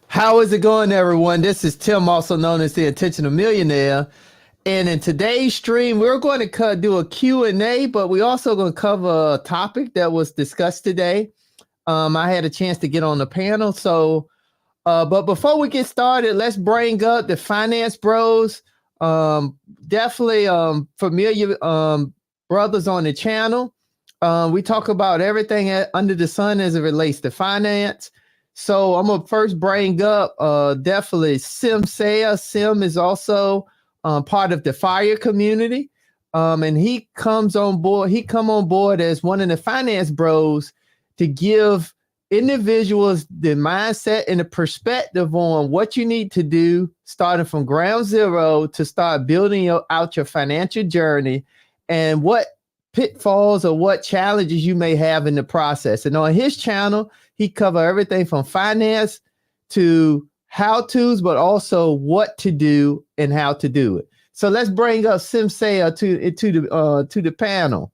How is it going, everyone? This is Tim, also known as the Intentional Millionaire. And in today's stream, we're going to do a Q&A, but we're also going to cover a topic that was discussed today. I had a chance to get on the panel. But before we get started, let's bring up the finance bros. Definitely familiar brothers on the channel. We talk about everything under the sun as it relates to finance. So I'm going to first bring up definitely Sim Saya. Sim is also part of the fire community. And he comes on board. He come on board as one of the finance bros to give individuals the mindset and the perspective on what you need to do starting from ground zero to start building out your financial journey and what pitfalls or what challenges you may have in the process. And on his channel, he covers everything from finance to how-tos, but also what to do and how to do it. So let's bring up Sim Saya to the panel.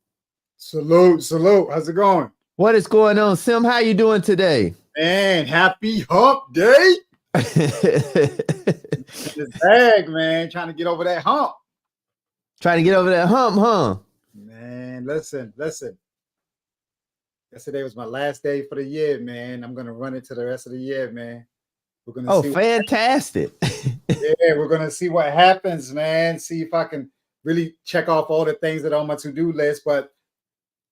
Salute. How's it going? What is going on, Sim? How you doing today? Man, happy hump day. This bag, man, trying to get over that hump. Trying to get over that hump, huh? Man, listen. Yesterday was my last day for the year, man. I'm gonna run it to the rest of the year, man. We're gonna see fantastic. Yeah, we're gonna see what happens, man. See if I can really check off all the things that are on my to-do list. But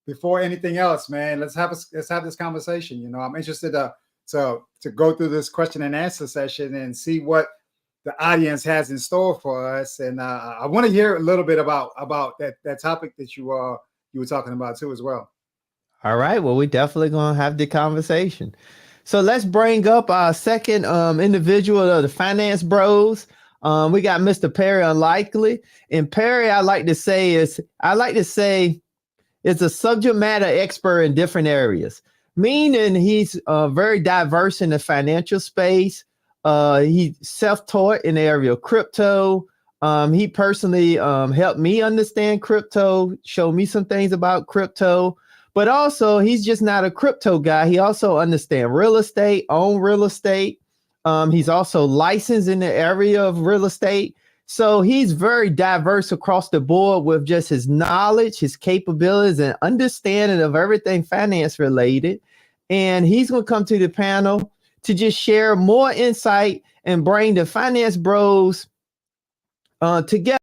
before anything else, man, let's have this conversation. You know, I'm interested to go through this question and answer session and see what the audience has in store for us. And I want to hear a little bit about that topic that you were talking about too as well. All right. Well, we definitely gonna have the conversation. So let's bring up our second individual of the finance bros. We got Mr. Perry Unlikely. And Perry, I like to say is a subject matter expert in different areas, meaning he's very diverse in the financial space. He's self-taught in the area of crypto. He personally helped me understand crypto, showed me some things about crypto, but also he's just not a crypto guy. He also understands real estate, own real estate. He's also licensed in the area of real estate. So he's very diverse across the board with just his knowledge, his capabilities, and understanding of everything finance related. And he's going to come to the panel to just share more insight and bring the finance bros together.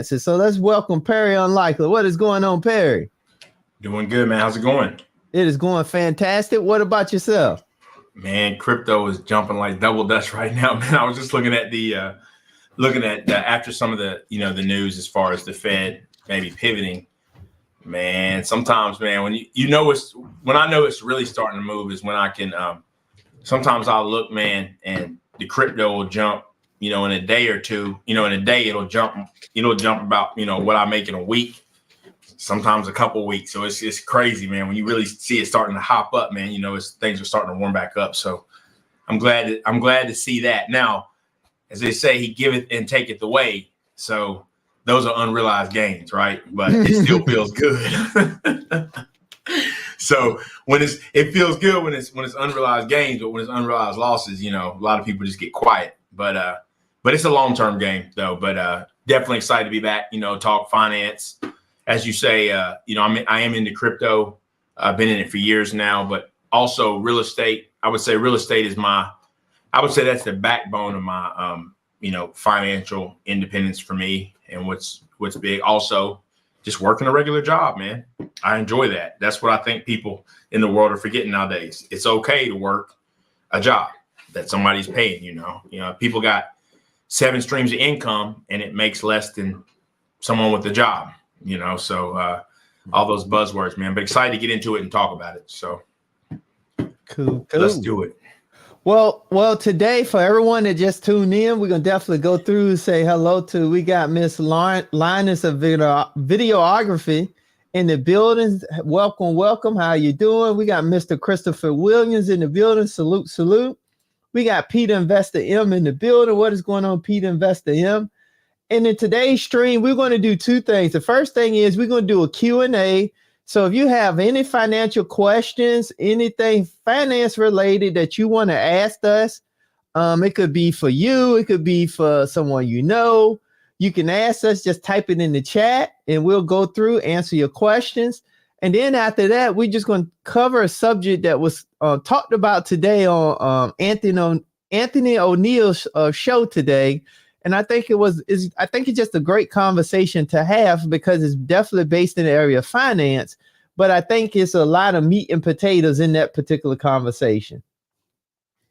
So let's welcome Perry Unlikely. What is going on, Perry? Doing good, man. How's it going? It is going fantastic. What about yourself? Man, crypto is jumping like double dutch right now, man. I was just looking at after some of the the news as far as the Fed maybe pivoting. Man, sometimes, man, when when I know it's really starting to move is when I can. Sometimes I'll look, man, and the crypto will jump. In a day or two. In a day it'll jump. It'll jump about what I make in a week. Sometimes a couple weeks. So it's crazy, man. When you really see it starting to hop up, man, things are starting to warm back up. So I'm glad to see that. Now, as they say, he giveth and taketh away. So those are unrealized gains, right? But it still feels good. So it feels good when it's unrealized gains, but when it's unrealized losses, a lot of people just get quiet. But it's a long-term game though. But definitely excited to be back, talk finance. As you say, I am into crypto. I've been in it for years now, but also real estate. I would say real estate is that's the backbone of my, financial independence for me. And what's big also just working a regular job, man. I enjoy that. That's what I think people in the world are forgetting nowadays. It's okay to work a job that somebody's paying, people got 7 streams of income and it makes less than someone with a job. So all those buzzwords, man, but excited to get into it and talk about it. So cool. Let's do it. Well, today for everyone that just tuned in, we're going to definitely go through and say hello to, we got Miss Linus of videography in the building. Welcome. How you doing? We got Mr. Christopher Williams in the building. Salute. We got Peter Investor M in the building. What is going on, Peter Investor M? And in today's stream, we're going to do 2 things. The first thing is we're going to do a Q&A So if you have any financial questions, anything finance related that you want to ask us, it could be for you, it could be for someone you know. You can ask us, just type it in the chat and we'll go through, answer your questions. And then after that, we're just going to cover a subject that was talked about today on Anthony O'Neill's show today. And I think I think it's just a great conversation to have because it's definitely based in the area of finance. But I think it's a lot of meat and potatoes in that particular conversation.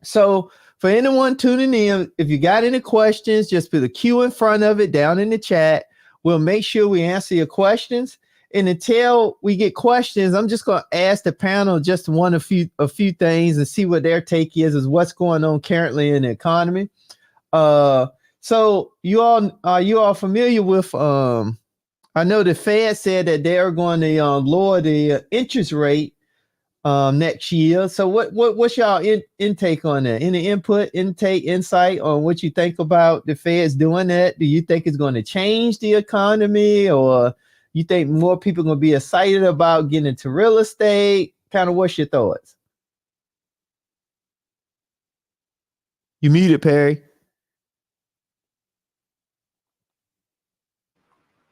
So for anyone tuning in, if you got any questions, just put a Q in front of it down in the chat. We'll make sure we answer your questions. And until we get questions, I'm just going to ask the panel just a few things and see what their take is what's going on currently in the economy. So you all familiar with I know the Fed said that they're going to lower the interest rate next year. So what's y'all intake on that? Any insight on what you think about the Fed's doing that? Do you think it's going to change the economy, or you think more people are going to be excited about getting into real estate? Kind of what's your thoughts? You muted, Perry.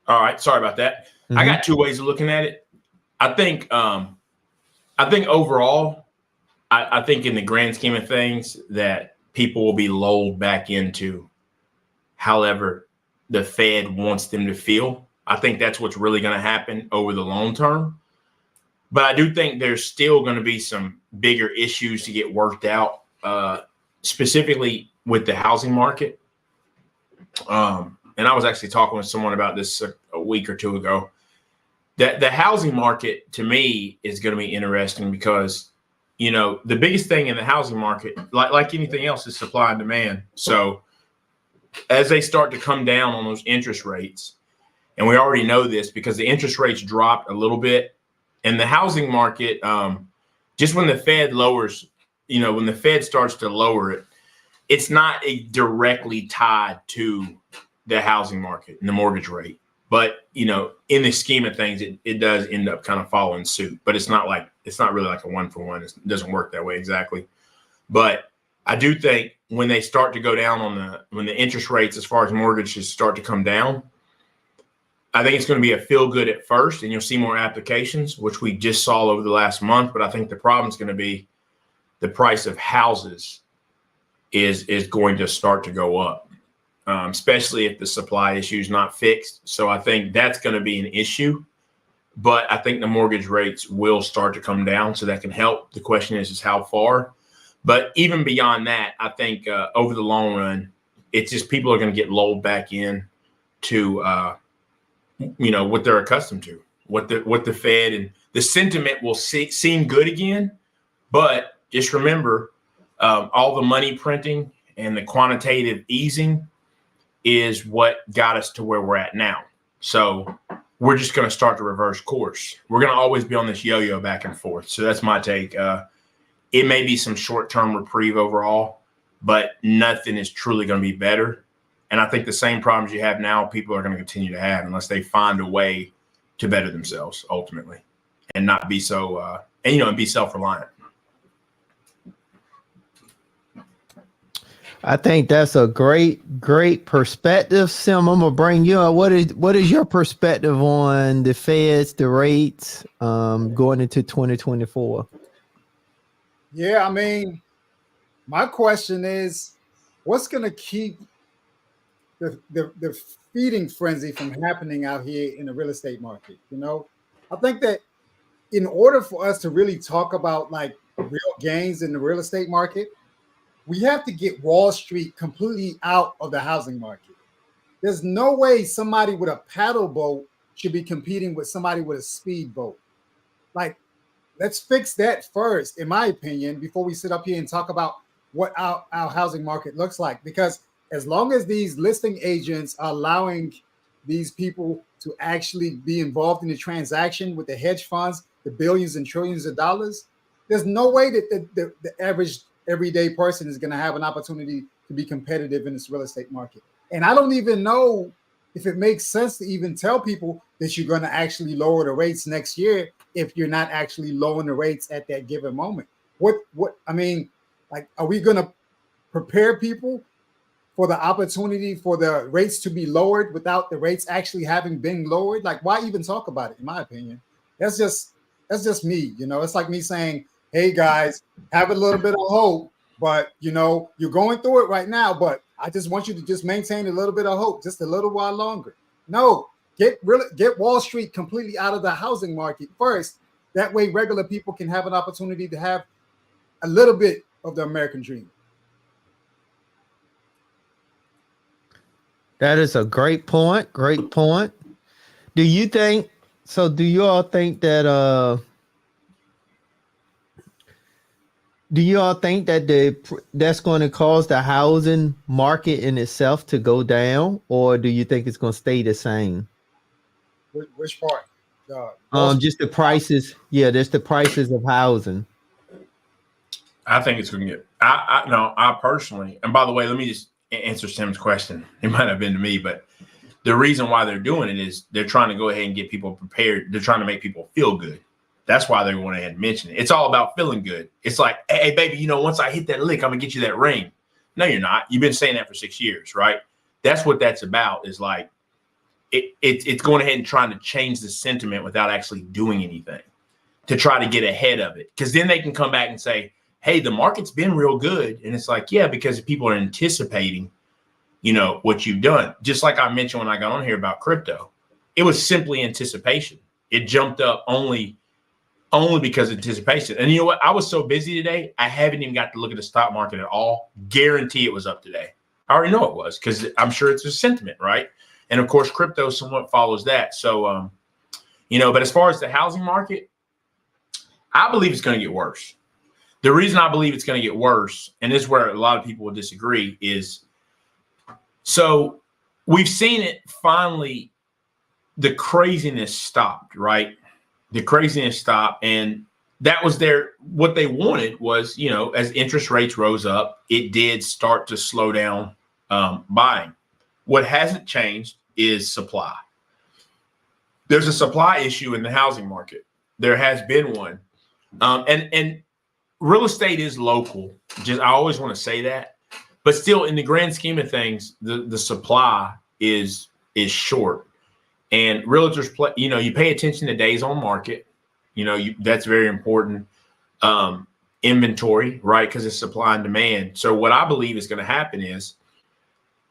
All right, sorry about that. I got two ways of looking at it. I think overall, I think in the grand scheme of things that people will be lulled back into however the Fed wants them to feel. I think that's what's really going to happen over the long term. But I do think there's still going to be some bigger issues to get worked out, specifically with the housing market. And I was actually talking with someone about this a week or two ago. That the housing market, to me, is going to be interesting because, you know, the biggest thing in the housing market, like anything else, is supply and demand. So as they start to come down on those interest rates, and we already know this because the interest rates dropped a little bit, and the housing market, just when the Fed lowers, you know, when the Fed starts to lower it, it's not directly tied to the housing market and the mortgage rate. But, you know, in the scheme of things, it does end up kind of following suit. But it's not really like a one-for-one. It doesn't work that way exactly. But I do think when they start to go down when the interest rates as far as mortgages start to come down, I think it's going to be a feel good at first, and you'll see more applications, which we just saw over the last month. But I think the problem is going to be the price of houses is going to start to go up, especially if the supply issue is not fixed. So I think that's going to be an issue. But I think the mortgage rates will start to come down, so that can help. The question is how far. But even beyond that, I think over the long run, it's just people are going to get lulled back in to you know, what they're accustomed to, what the Fed, and the sentiment will seem good again. But just remember, all the money printing and the quantitative easing is what got us to where we're at now. So we're just going to start to reverse course. We're going to always be on this yo-yo back and forth. So that's my take. It may be some short-term reprieve overall, but nothing is truly going to be better. And I think the same problems you have now, people are going to continue to have unless they find a way to better themselves ultimately, and not be so, and be self-reliant. I think that's a great perspective. Sim, I'm gonna bring you on. What is your perspective on the Feds, the rates, going into 2024? Yeah, I mean, my question is, what's gonna keep the feeding frenzy from happening out here in the real estate market? You know, I think that in order for us to really talk about like real gains in the real estate market, we have to get Wall Street completely out of the housing market. There's no way somebody with a paddle boat should be competing with somebody with a speedboat. Like, let's fix that first, in my opinion, before we sit up here and talk about what our housing market looks like. Because as long as these listing agents are allowing these people to actually be involved in the transaction with the hedge funds, the billions and trillions of dollars, there's no way that the average everyday person is going to have an opportunity to be competitive in this real estate market. And I don't even know if it makes sense to even tell people that you're going to actually lower the rates next year if you're not actually lowering the rates at that given moment. What I mean, like, are we going to prepare people for the opportunity for the rates to be lowered without the rates actually having been lowered? Like, why even talk about it? In my opinion, that's just me. You know, it's like me saying, "Hey guys, have a little bit of hope, but you know, you're going through it right now. But I just want you to just maintain a little bit of hope, just a little while longer." No, get Wall Street completely out of the housing market first. That way, regular people can have an opportunity to have a little bit of the American dream. That is a great point. Great point. Do you think so? Do you all think that that's going to cause the housing market in itself to go down, or do you think it's going to stay the same? Which part? Wall Street? Just the prices. Yeah, there's the prices of housing. I think it's going to get. I personally, and by the way, let me just answer Sim's question. It might have been to me, but the reason why they're doing it is they're trying to go ahead and get people prepared. They're trying to make people feel good. That's why they went ahead and mention it. It's all about feeling good. It's like, hey, baby, you know, once I hit that lick, I'm gonna get you that ring. No, you're not. You've been saying that for 6 years, right? That's what that's about. Is like it's going ahead and trying to change the sentiment without actually doing anything to try to get ahead of it. Because then they can come back and say, hey, the market's been real good. And it's like, yeah, because people are anticipating, you know, what you've done. Just like I mentioned when I got on here about crypto, it was simply anticipation. It jumped up only because of anticipation. And you know what? I was so busy today, I haven't even got to look at the stock market at all. Guarantee it was up today. I already know it was because I'm sure it's a sentiment, right? And of course, crypto somewhat follows that. So, you know, but as far as the housing market, I believe it's going to get worse. The reason I believe it's going to get worse, and this is where a lot of people will disagree, is so we've seen it finally, the craziness stopped, right? The craziness stopped, and that was what they wanted was, you know, as interest rates rose up, it did start to slow down buying. What hasn't changed is supply. There's a supply issue in the housing market. There has been one. And real estate is local. Just I always want to say that. But still, in the grand scheme of things, the supply is short. And realtors play, you know, you pay attention to days on market. You know, that's very important. Inventory, right? Because it's supply and demand. So what I believe is going to happen is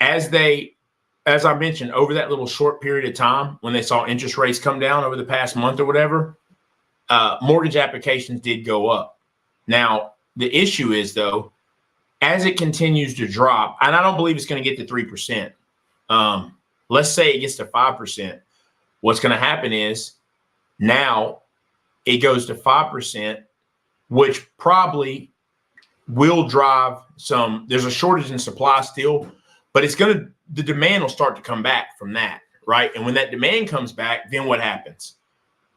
as I mentioned, over that little short period of time when they saw interest rates come down over the past month or whatever, mortgage applications did go up. Now, the issue is, though, as it continues to drop, and I don't believe it's going to get to 3%. Let's say it gets to 5%. What's going to happen is now it goes to 5%, which probably will drive there's a shortage in supply still, but the demand will start to come back from that, right? And when that demand comes back, then what happens?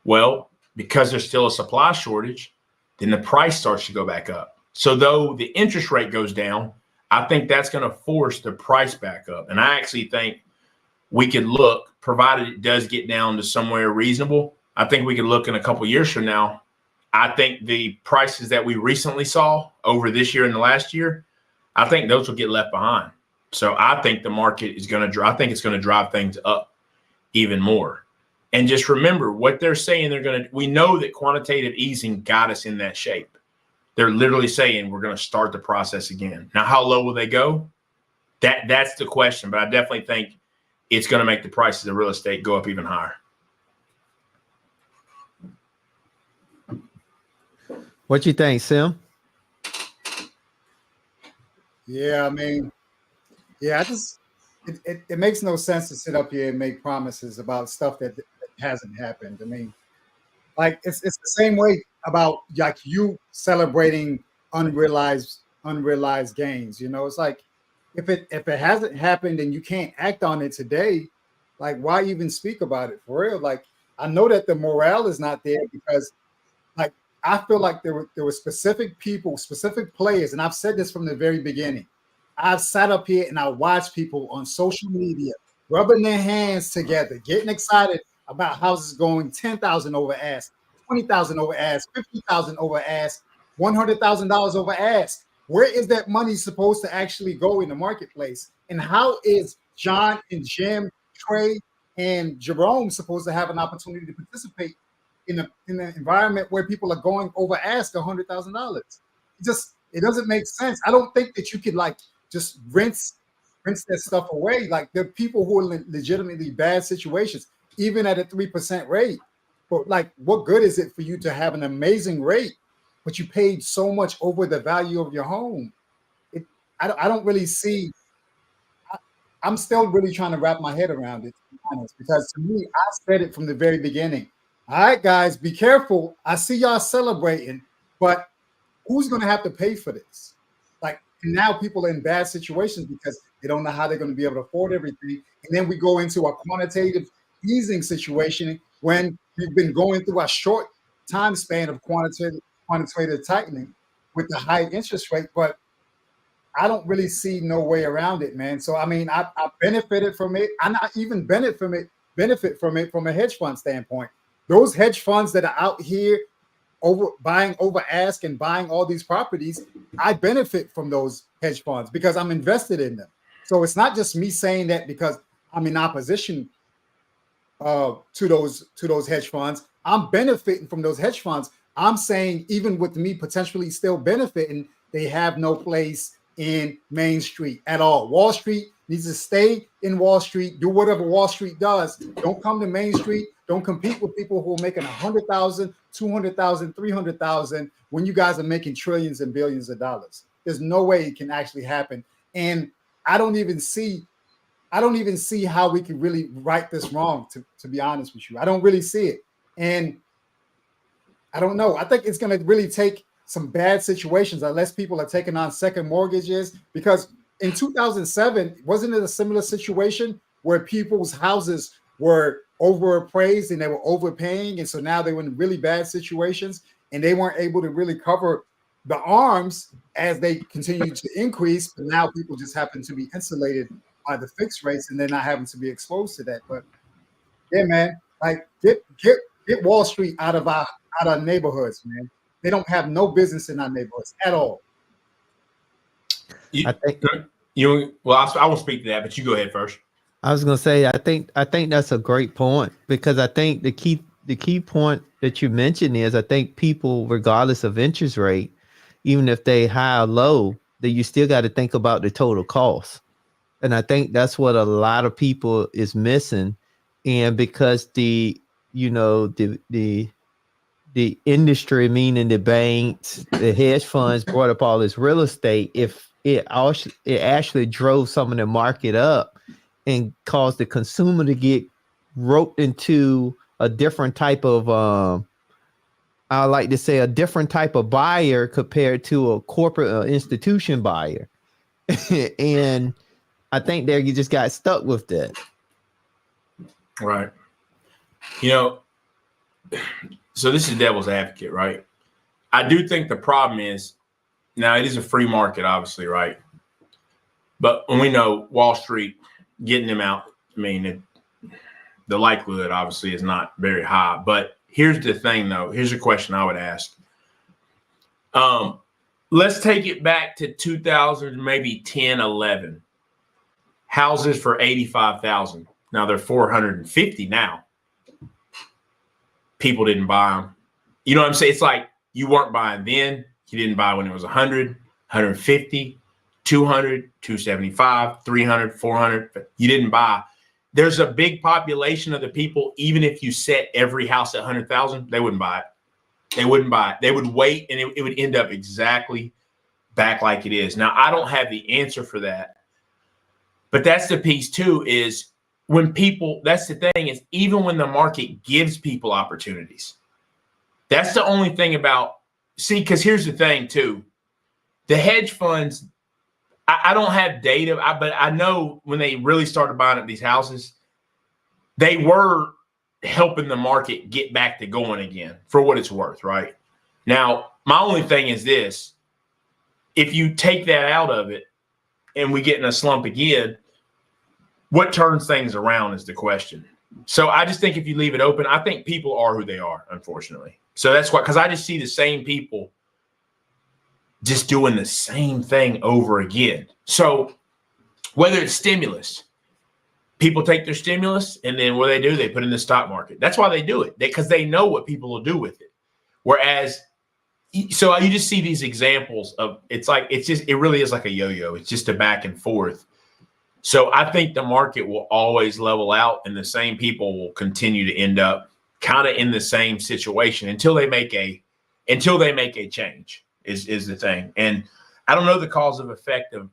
Well, because there's still a supply shortage, then the price starts to go back up. So though the interest rate goes down, I think that's going to force the price back up. And I actually think we could look, provided it does get down to somewhere reasonable, I think we could look in a couple of years from now. I think the prices that we recently saw over this year and the last year, I think those will get left behind. So I think the market is going to, I think it's going to drive things up even more. And just remember what they're saying. We know that quantitative easing got us in that shape. They're literally saying we're going to start the process again. Now, how low will they go? That's the question. But I definitely think it's going to make the prices of real estate go up even higher. What you think, Sim? Yeah, I mean, yeah, it makes no sense to sit up here and make promises about stuff that hasn't happened. I mean, like it's the same way about like you celebrating unrealized gains. You know, it's like if it hasn't happened and you can't act on it today, like why even speak about it for real? Like I know that the morale is not there because like I feel like there were specific people, specific players, and I've said this from the very beginning. I've sat up here and I watched people on social media rubbing their hands together, getting excited about houses going 10,000 over ask, 20,000 over ask, 50,000 over ask, $100,000 over ask. Where is that money supposed to actually go in the marketplace? And how is John and Jim, Trey, and Jerome supposed to have an opportunity to participate in an environment where people are going over ask $100,000? It doesn't make sense. I don't think that you could like just rinse that stuff away. Like there are people who are in legitimately bad situations, even at a 3% rate. But like, what good is it for you to have an amazing rate, but you paid so much over the value of your home? I don't really see. I'm still really trying to wrap my head around it, to be honest, because to me, I said it from the very beginning. All right, guys, be careful. I see y'all celebrating, but who's going to have to pay for this? Like now people are in bad situations because they don't know how they're going to be able to afford everything. And then we go into a quantitative easing situation when we've been going through a short time span of quantitative tightening with the high interest rate. But I don't really see no way around it, man. So I mean, I benefited from it. I not even benefit from it from a hedge fund standpoint. Those hedge funds that are out here buying over ask and buying all these properties, I benefit from those hedge funds because I'm invested in them. So it's not just me saying that because I'm in opposition to those hedge funds. I'm benefiting from those hedge funds. I'm saying even with me potentially still benefiting, they have no place in Main Street at all. Wall Street needs to stay in Wall Street, do whatever Wall Street does. Don't come to Main Street. Don't compete with people who are making 100,000, 200,000, 300,000 when you guys are making trillions and billions of dollars. There's no way it can actually happen. And I don't even see how we can really right this wrong, to be honest with you. I don't really see it. And I don't know. I think it's going to really take some bad situations unless people are taking on second mortgages, because in 2007, wasn't it a similar situation where people's houses were overappraised and they were overpaying? And so now they were in really bad situations and they weren't able to really cover the arms as they continued to increase. But now people just happen to be insulated by the fixed rates and they're not having to be exposed to that. But yeah, man, like get Wall Street out of our neighborhoods, man. They don't have no business in our neighborhoods at all. I think I won't speak to that, but you go ahead first. I was gonna say I think that's a great point, because I think the key point that you mentioned is I think people, regardless of interest rate, even if they high or low, that you still got to think about the total cost. And I think that's what a lot of people is missing. And because the industry, meaning the banks, the hedge funds, brought up all this real estate, if it actually drove some of the market up and caused the consumer to get roped into a different type of I like to say a different type of buyer compared to a corporate institution buyer. And I think there you just got stuck with that. Right. So this is devil's advocate, right? I do think the problem is, now it is a free market, obviously, right? But when we know Wall Street getting them out, I mean, the likelihood obviously is not very high. But here's the thing, though. Here's a question I would ask. Let's take it back to 2000, maybe 10, 11. Houses for 85,000. Now they're 450 now. People didn't buy them. You know what I'm saying? It's like you weren't buying then. You didn't buy when it was 100, 150, 200, 275, 300, 400. You didn't buy. There's a big population of the people, even if you set every house at 100,000, they wouldn't buy it. They wouldn't buy it. They would wait, and it would end up exactly back like it is. Now, I don't have the answer for that. But that's the piece, too, is when people, that's the thing, is even when the market gives people opportunities, that's the only thing about, because here's the thing, too. The hedge funds, I don't have data, but I know when they really started buying up these houses, they were helping the market get back to going again, for what it's worth, right? Now, my only thing is this. If you take that out of it and we get in a slump again, what turns things around is the question. So I just think if you leave it open, I think people are who they are, unfortunately. So that's why, because I just see the same people just doing the same thing over again. So whether it's stimulus, people take their stimulus and then what do? They put it in the stock market. That's why they do it, because they know what people will do with it. Whereas, so you just see these examples of, it really is like a yo-yo. It's just a back and forth. So I think the market will always level out and the same people will continue to end up kind of in the same situation until they make a change is the thing. And I don't know the cause of effect of,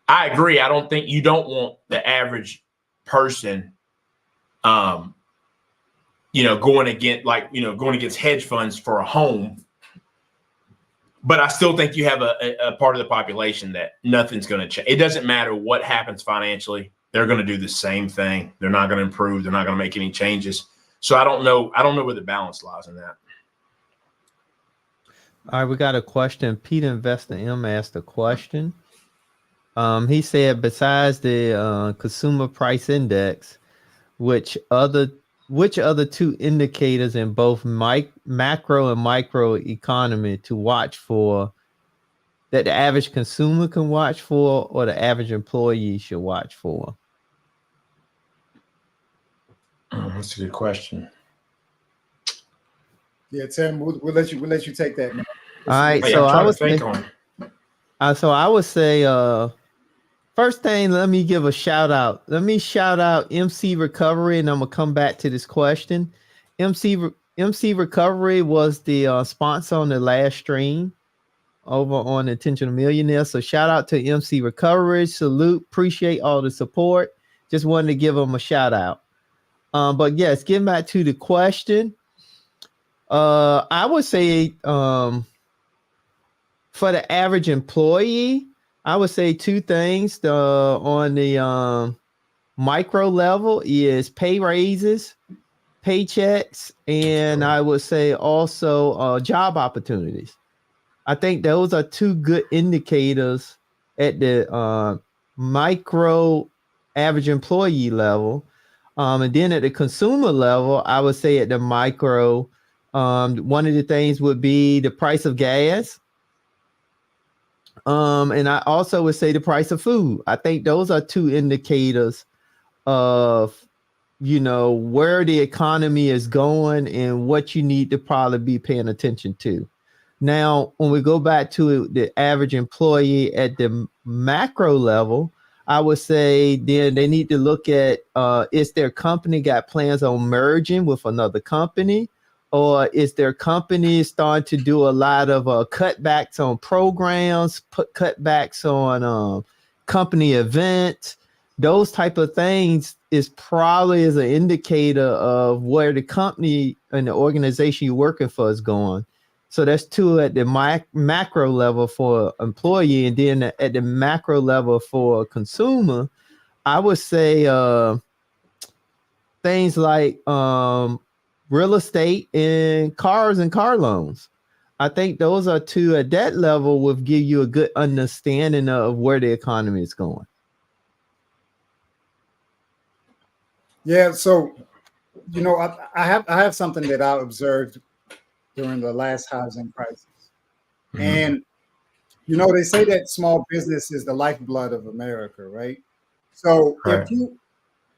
I agree. I don't think you don't want the average person, going against hedge funds for a home. But I still think you have a part of the population that nothing's going to change. It doesn't matter what happens financially. They're going to do the same thing. They're not going to improve. They're not going to make any changes. So I don't know where the balance lies in that. All right, we got a question. Peter Investor M asked a question. He said, besides the consumer price index, which other two indicators in both macro and micro economy to watch for that the average consumer can watch for or the average employee should watch for? That's a good question. Yeah, Tim, we'll let you take that, man. All right, so I would say first thing, let me give a shout out. Let me shout out MC Recovery, and I'm gonna come back to this question. MC Recovery was the sponsor on the last stream over on Intentional Millionaire. So shout out to MC Recovery. Salute, appreciate all the support. Just wanted to give them a shout out. But yes, getting back to the question, I would say for the average employee, I would say two things. On the micro level is pay raises, paychecks, and I would say also job opportunities. I think those are two good indicators at the micro average employee level. And then at the consumer level, I would say at the micro, one of the things would be the price of gas. And I also would say the price of food. I think those are two indicators of, where the economy is going and what you need to probably be paying attention to. Now, when we go back to the average employee at the macro level, I would say then they need to look at, is their company got plans on merging with another company? Or is their company starting to do a lot of cutbacks on programs, cutbacks on company events? Those type of things is probably as an indicator of where the company and the organization you're working for is going. So that's two at the macro level for employee, and then at the macro level for consumer, I would say things like real estate and cars and car loans. I think those are two at that level will give you a good understanding of where the economy is going. Yeah, so I have something that I observed during the last housing crisis. Mm-hmm. And they say that small business is the lifeblood of America, right? So right.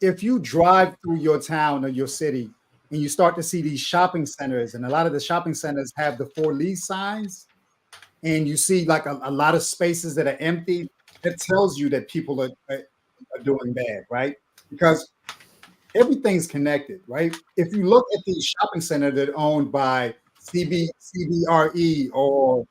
if you drive through your town or your city and you start to see these shopping centers, and a lot of the shopping centers have the for lease signs, and you see like a lot of spaces that are empty, it tells you that people are doing bad, right? Because everything's connected, right? If you look at these shopping centers that are owned by CBRE or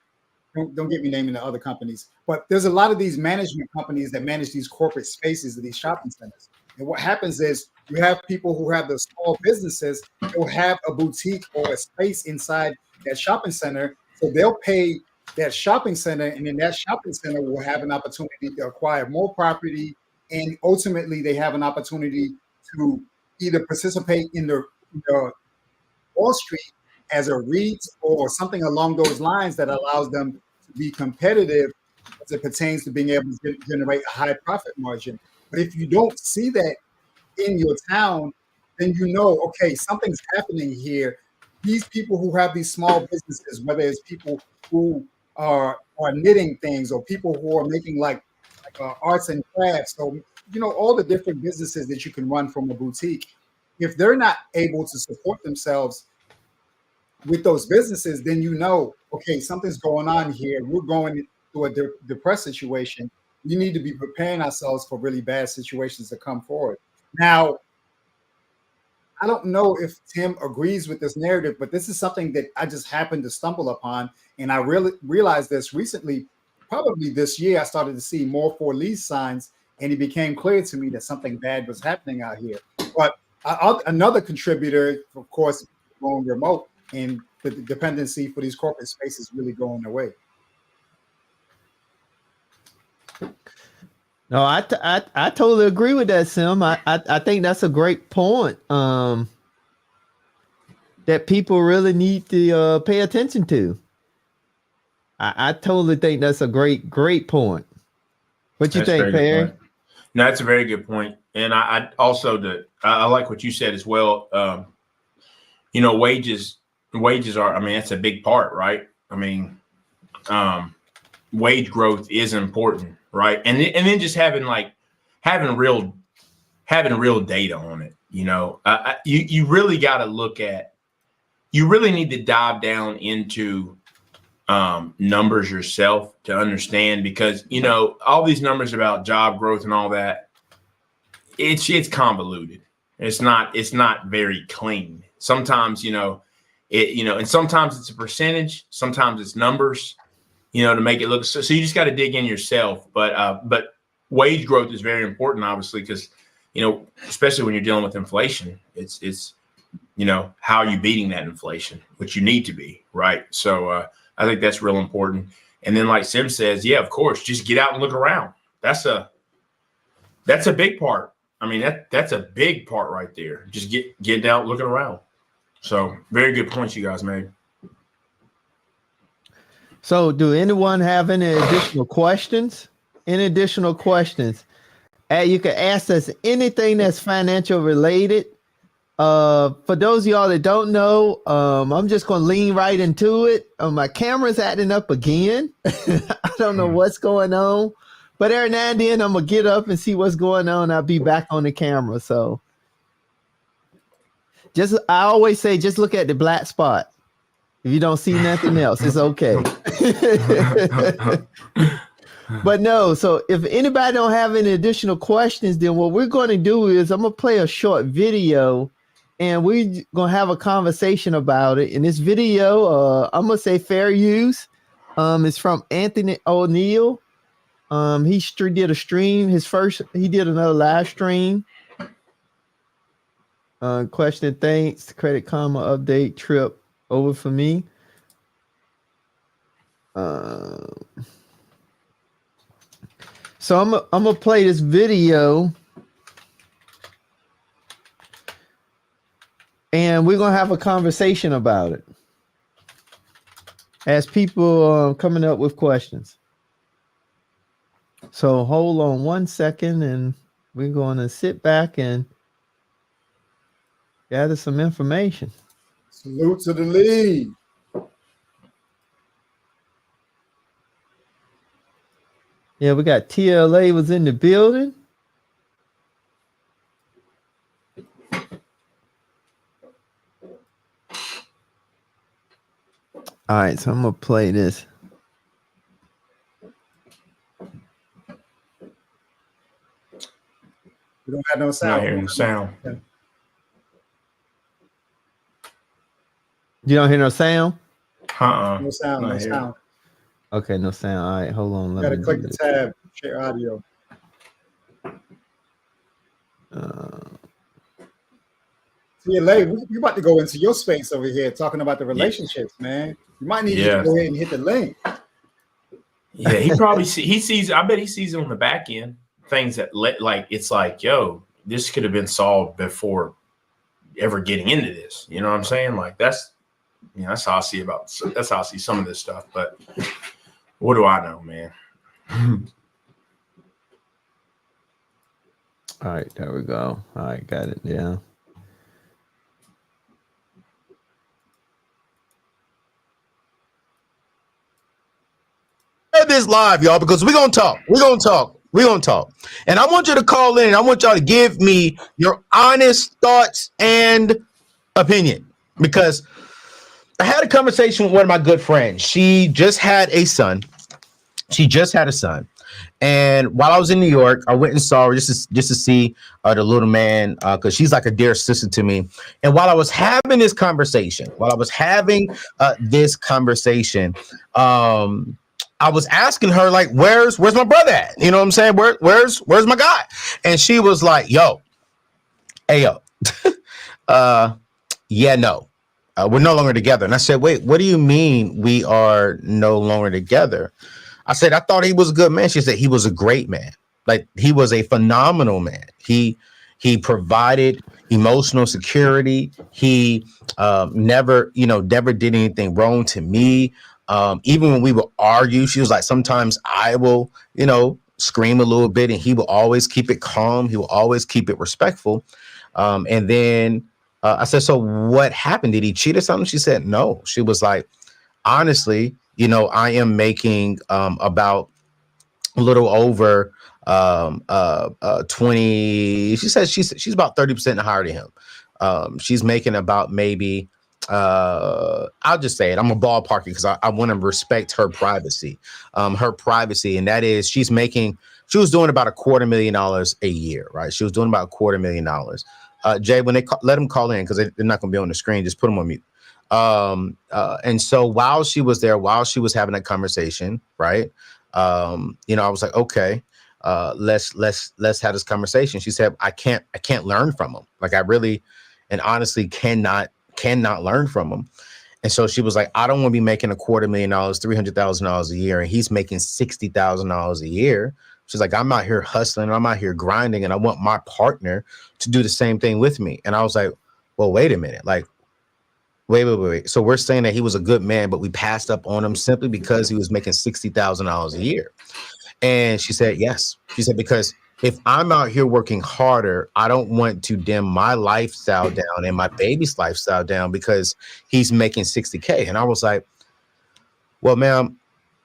don't get me naming the other companies, but there's a lot of these management companies that manage these corporate spaces of these shopping centers. And what happens is you have people who have the small businesses, they'll have a boutique or a space inside that shopping center. So they'll pay that shopping center, and then that shopping center will have an opportunity to acquire more property. And ultimately they have an opportunity to either participate in the Wall Street as a REIT or something along those lines that allows them to be competitive as it pertains to being able to generate a high profit margin. But if you don't see that in your town, then you know, okay, something's happening here. These people who have these small businesses, whether it's people who are knitting things or people who are making like arts and crafts, so all the different businesses that you can run from a boutique. If they're not able to support themselves with those businesses, then okay, something's going on here. We're going through a depressed situation. We need to be preparing ourselves for really bad situations to come forward. Now, I don't know if Tim agrees with this narrative, but this is something that I just happened to stumble upon. And I really realized this recently, probably this year, I started to see more for lease signs, and it became clear to me that something bad was happening out here. But another contributor, of course, going remote, and the dependency for these corporate spaces really going away. No, I totally agree with that, Sim. I think that's a great point. That people really need to pay attention to. I totally think that's a great point. What you think, Perry? No, that's a very good point. And I also I like what you said as well. Wages are, I mean, that's a big part, right? I mean, wage growth is important, right? And then just having real data on it. You really got to look at. You really need to dive down into numbers yourself to understand, because all these numbers about job growth and all that, it's convoluted. It's not very clean. Sometimes and sometimes it's a percentage, sometimes it's numbers, to make it look so you just got to dig in yourself. But wage growth is very important, obviously, because especially when you're dealing with inflation, it's how are you beating that inflation, which you need to be, right? So I think that's real important. And then, like Sim says, yeah, of course, just get out and look around. That's a big part. I mean, that's a big part right there. Just get out, looking around. So very good points you guys made. So do anyone have any additional questions? Any additional questions? You can ask us anything that's financial related. For those of y'all that don't know, I'm just going to lean right into it. My camera's acting up again. I don't know what's going on, but every now and then I'm going to get up and see what's going on. I'll be back on the camera. So I always say, just look at the black spot. If you don't see nothing else, it's okay. But no, so if anybody don't have any additional questions, then what we're going to do is I'm going to play a short video, and we're going to have a conversation about it. In this video, I'm going to say fair use. It's from Anthony O'Neill. He did a stream. He did another live stream. Question, thanks. Credit Karma update trip over for me. So I'm gonna play this video, and we're gonna have a conversation about it as people coming up with questions. So hold on 1 second, and we're gonna sit back and gather some information. Salute to the lead. Yeah, we got TLA was in the building. All right, so I'm gonna play this. We don't have no sound. Not hearing the sound. You don't hear no sound? No sound, no sound. Okay, no sound. All right, hold on. You gotta click the tab, share audio. TLA, we're about to go into your space over here talking about the relationships, man. You might need to go ahead and hit the link. Yeah, he probably sees. I bet he sees on the back end things that it's like, yo, this could have been solved before ever getting into this. You know what I'm saying? Like that's how I see that's how I see some of this stuff. But what do I know, man? All right, there we go. All right, got it. Yeah. This live, y'all, because we're gonna talk. And I want you to call in and I want y'all to give me your honest thoughts and opinion. Because I had a conversation with one of my good friends. She just had a son. And while I was in New York, I went and saw her just to see the little man, because she's like a dear sister to me. And while I was having this conversation, I was asking her, like, where's my brother at? You know what I'm saying? Where's my guy? And she was like, yo, hey, yo, yeah, no, we're no longer together. And I said, wait, what do you mean we are no longer together? I said, I thought he was a good man. She said, he was a great man. Like, he was a phenomenal man. He provided emotional security. He never did anything wrong to me. Even when we would argue, she was like, sometimes I will, scream a little bit and he will always keep it calm. He will always keep it respectful. And then I said, so what happened? Did he cheat or something? She said, no. She was like, honestly, I am making about a little over 20. She says she's about 30% higher than him. She's making about maybe I'll just say it. I'm a ballpark because I want to respect her privacy. And that is she was doing about $250,000 a year, right? She was doing about $250,000. Jay, when let them call in because they're not going to be on the screen, just put them on mute. And so while she was having that conversation, right? I was like, okay, let's have this conversation. She said, I can't learn from him. Like, I really and honestly cannot learn from him. And so she was like, I don't want to be making $250,000, $300,000 a year, and he's making $60,000 a year. She's like, I'm out here hustling, I'm out here grinding, and I want my partner to do the same thing with me. And I was like, well, wait a minute, like, wait. So we're saying that he was a good man, but we passed up on him simply because he was making $60,000 a year. And she said, yes. She said, because if I'm out here working harder, I don't want to dim my lifestyle down and my baby's lifestyle down because he's making 60K. And I was like, well, ma'am,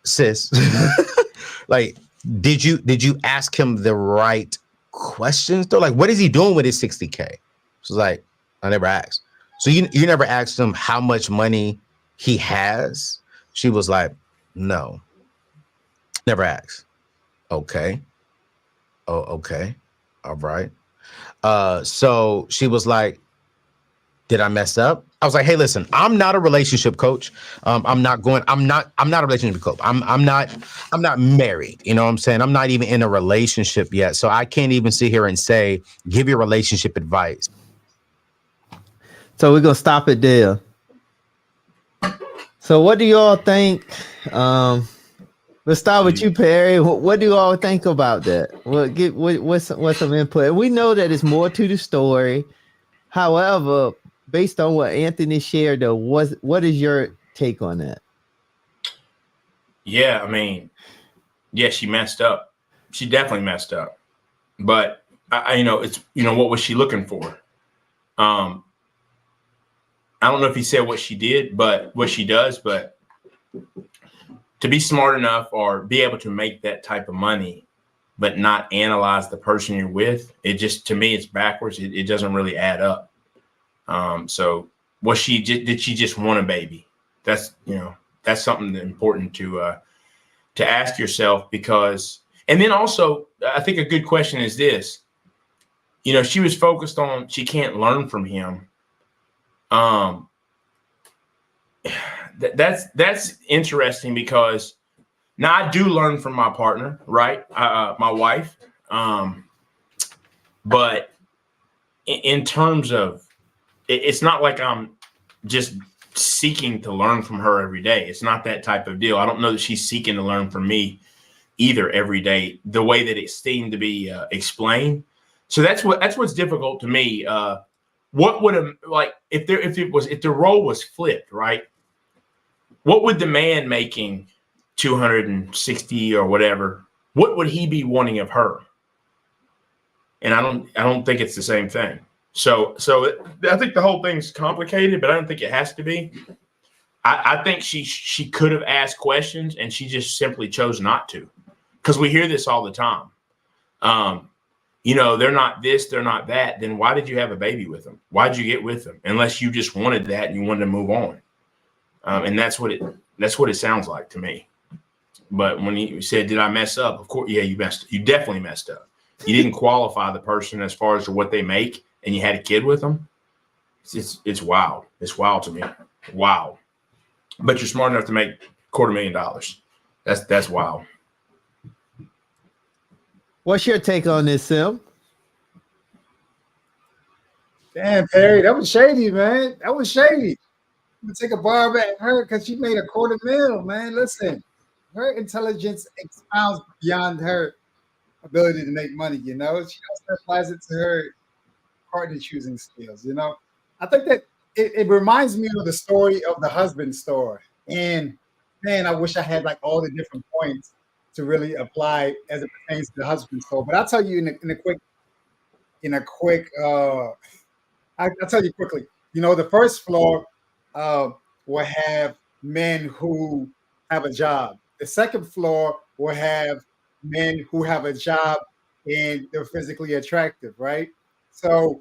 sis, like, did you ask him the right questions though? Like, what is he doing with his 60K? She's like, I never asked. So you never asked him how much money he has? She was like, no, never asked. Okay. Oh, okay. All right. So she was like, did I mess up? I was like, hey, listen, I'm not a relationship coach. I'm not a relationship coach. I'm not married. You know what I'm saying? I'm not even in a relationship yet. So I can't even sit here and say, give your relationship advice. So we're gonna stop it there. So what do you all think? Let's start with you, Perry. What do you all think about that? What's some input? We know that it's more to the story. However, based on what Anthony shared, though, what is your take on that? Yeah, I mean, yeah, she messed up. She definitely messed up. But what was she looking for? I don't know if he said what she did, but what she does, but to be smart enough or be able to make that type of money, but not analyze the person you're with, to me, it's backwards. It doesn't really add up. So did she just want a baby? That's something important to ask yourself and then also I think a good question is this, she was focused on, she can't learn from him. That's interesting because now I do learn from my partner, right? My wife. But in terms of, it's not like I'm just seeking to learn from her every day. It's not that type of deal. I don't know that she's seeking to learn from me either every day, the way that it seemed to be explained. So that's what's difficult to me. What would if the role was flipped, right? What would the man making 260 or whatever, what would he be wanting of her? And I don't think it's the same thing. So I think the whole thing's complicated, but I don't think it has to be. I think she could have asked questions and she just simply chose not to, because we hear this all the time. They're not this, they're not that. Then why did you have a baby with them? Why'd you get with them? Unless you just wanted that and you wanted to move on. And that's what it sounds like to me. But when you said, did I mess up? Of course, yeah, you definitely messed up. You didn't qualify the person as far as to what they make, and you had a kid with them. It's wild. It's wild to me. Wow. But you're smart enough to make $250,000. That's wild. What's your take on this, Sim? Damn, Perry, that was shady, man. That was shady. I'm gonna take a bar at her because she made $250,000, man. Listen, her intelligence expounds beyond her ability to make money. She also applies it to her partner choosing skills. I think that it reminds me of the story of the husband store. And man, I wish I had like all the different points to really apply as it pertains to the husband store. But I'll tell you I'll tell you quickly. The first floor will have men who have a job. The second floor will have men who have a job and they're physically attractive, right? So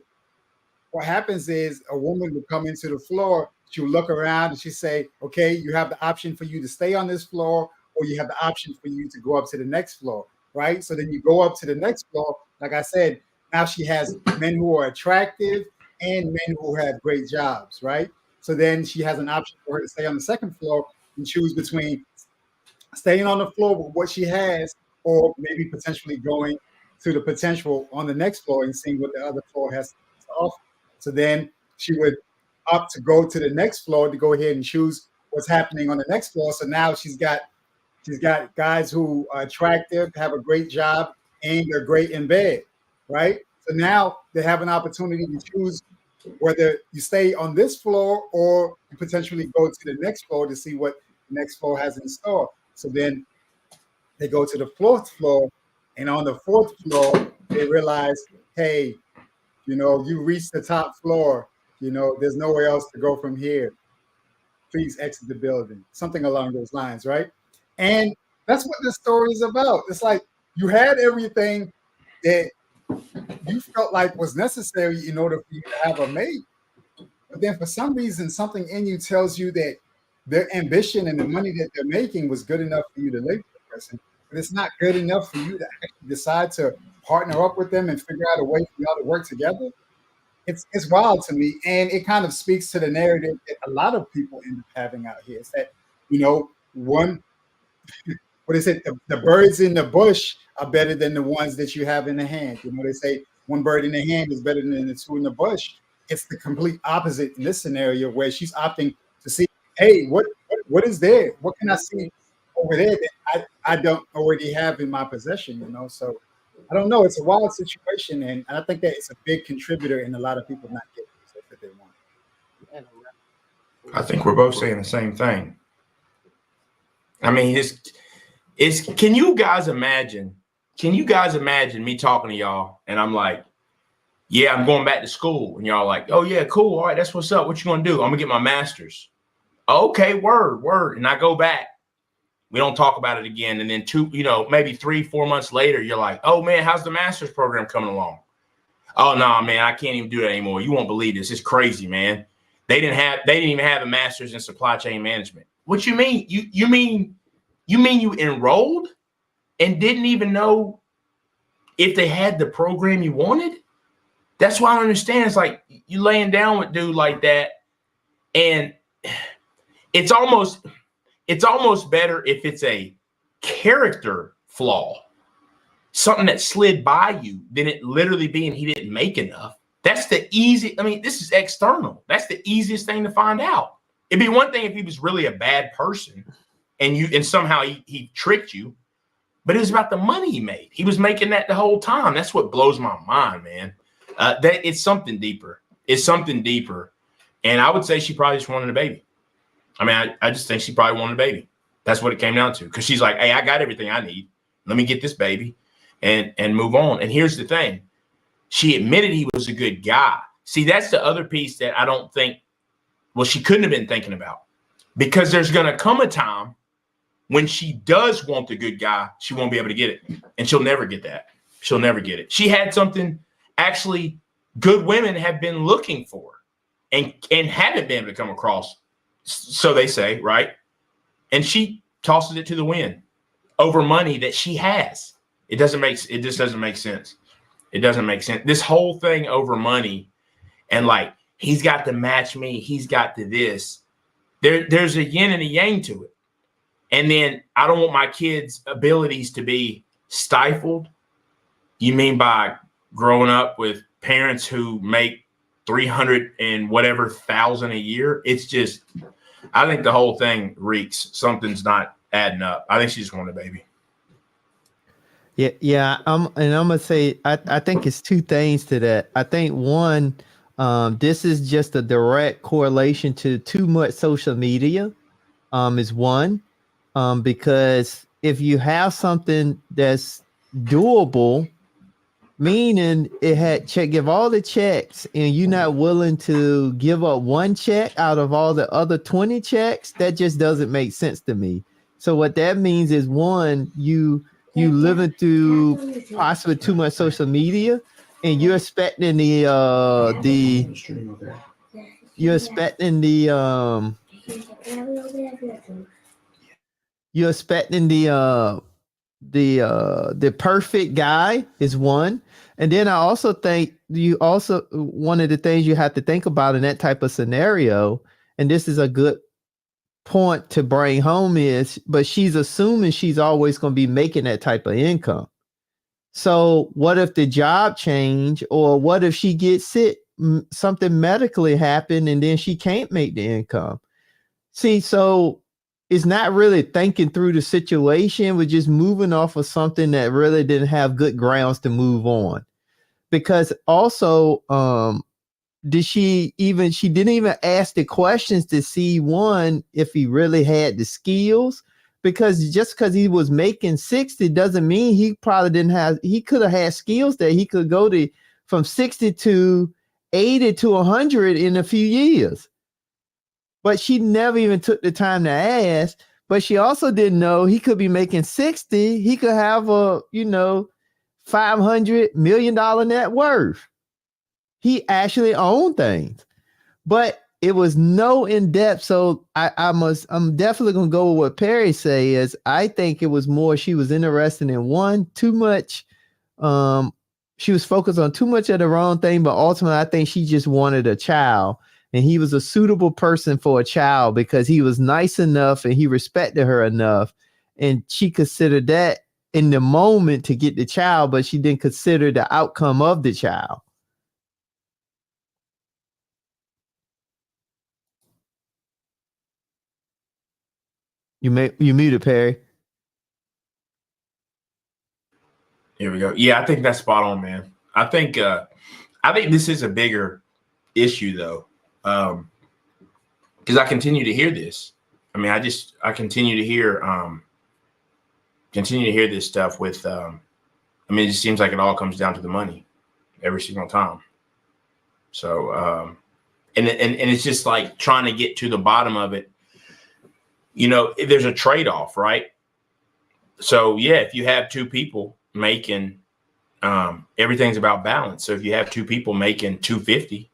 what happens is a woman will come into the floor, she'll look around and she'll say, okay, you have the option for you to stay on this floor, or you have the option for you to go up to the next floor, right? So then you go up to the next floor. Like I said, now she has men who are attractive and men who have great jobs, right? So then she has an option for her to stay on the second floor and choose between staying on the floor with what she has, or maybe potentially going to the potential on the next floor and seeing what the other floor has to offer. So then she would opt to go to the next floor to go ahead and choose what's happening on the next floor. So now she's got guys who are attractive, have a great job, and they're great in bed, right? So now they have an opportunity to choose whether you stay on this floor or you potentially go to the next floor to see what the next floor has in store. So then they go to the fourth floor, and on the fourth floor, they realize, hey, you reached the top floor. There's nowhere else to go from here. Please exit the building. Something along those lines, right? And that's what this story is about. It's like you had everything that you felt like was necessary in order for you to have a mate. But then for some reason, something in you tells you that their ambition and the money that they're making was good enough for you to live with the person. But it's not good enough for you to actually decide to partner up with them and figure out a way for y'all to work together. It's wild to me. And it kind of speaks to the narrative that a lot of people end up having out here. It's that, what is it? The birds in the bush are better than the ones that you have in the hand. They say one bird in the hand is better than the two in the bush. It's the complete opposite in this scenario, where she's opting to see, hey, what is there? What can I see over there that I don't already have in my possession? So I don't know. It's a wild situation, and I think that it's a big contributor in a lot of people not getting the stuff that they want. I think we're both saying the same thing. I mean, can you guys imagine me talking to y'all and I'm like, yeah, I'm going back to school, and y'all like, oh yeah, cool, all right, that's what's up. What you gonna do? I'm gonna get my master's. Okay, word. And I go back. We don't talk about it again. And then maybe 3-4 months later, you're like, oh man, how's the master's program coming along? Oh no, man, I can't even do that anymore. You won't believe this. It's crazy, man. They didn't even have a master's in supply chain management. What you mean? You mean you enrolled and didn't even know if they had the program you wanted? That's why I don't understand. It's like you laying down with dude like that, and it's almost better if it's a character flaw, something that slid by you, than it literally being he didn't make enough. That's the easy. I mean, this is external. That's the easiest thing to find out. It'd be one thing if he was really a bad person and somehow he tricked you, but it was about the money he made. He was making that the whole time. That's what blows my mind, man. That it's something deeper. It's something deeper. And I would say she probably just wanted a baby. I mean, I just think she probably wanted a baby. That's what it came down to. Because she's like, hey, I got everything I need. Let me get this baby and move on. And here's the thing. she admitted he was a good guy. See, that's the other piece that I don't think, well, she couldn't have been thinking about, because there's going to come a time when she does want the good guy, she won't be able to get it. And she'll never get that. She'll never get it. She had something actually good women have been looking for and haven't been able to come across. So they say, right? And she tosses it to the wind over money that she has. It just doesn't make sense. It doesn't make sense. This whole thing over money and like, he's got to match me. He's got to this. There's a yin and a yang to it. And then I don't want my kids' abilities to be stifled. You mean by growing up with parents who make 300 and whatever thousand a year? It's just, I think the whole thing reeks. Something's not adding up. I think she just wanted a baby. Yeah. I'm gonna say I think it's two things to that. I think one, this is just a direct correlation to too much social media. Is one, because if you have something that's doable, meaning it had give all the checks, and you're not willing to give up one check out of all the other 20 checks, that just doesn't make sense to me. So what that means is, one, you living through possibly too much social media, and you're expecting you're expecting the perfect guy is one. And then I also think one of the things you have to think about in that type of scenario, and this is a good point to bring home, is, but she's assuming she's always going to be making that type of income. So what if the job change, or what if she gets sick, something medically happen, and then she can't make the income? See, so it's not really thinking through the situation. We're just moving off of something that really didn't have good grounds to move on. Because also, she didn't even ask the questions to see, one, if he really had the skills, because just because he was making 60 doesn't mean he could have had skills that he could go to from 60 to 80 to 100 in a few years. But she never even took the time to ask. But she also didn't know he could be making 60. He could have a, $500 million net worth. He actually owned things, but it was no in-depth. So I'm definitely going to go with what Perry says. I think it was more, she was interested in one, too much. She was focused on too much of the wrong thing, but ultimately I think she just wanted a child, and he was a suitable person for a child because he was nice enough and he respected her enough. And she considered that in the moment to get the child, but she didn't consider the outcome of the child. You muted, Perry. Here we go. Yeah, I think that's spot on, man. I think this is a bigger issue though, because I continue to hear this. I mean, I continue to hear this stuff with. I mean, it just seems like it all comes down to the money every single time. So, and it's just like trying to get to the bottom of it. There's a trade-off, right? So yeah, if you have two people making, everything's about balance. So if you have two people making 250,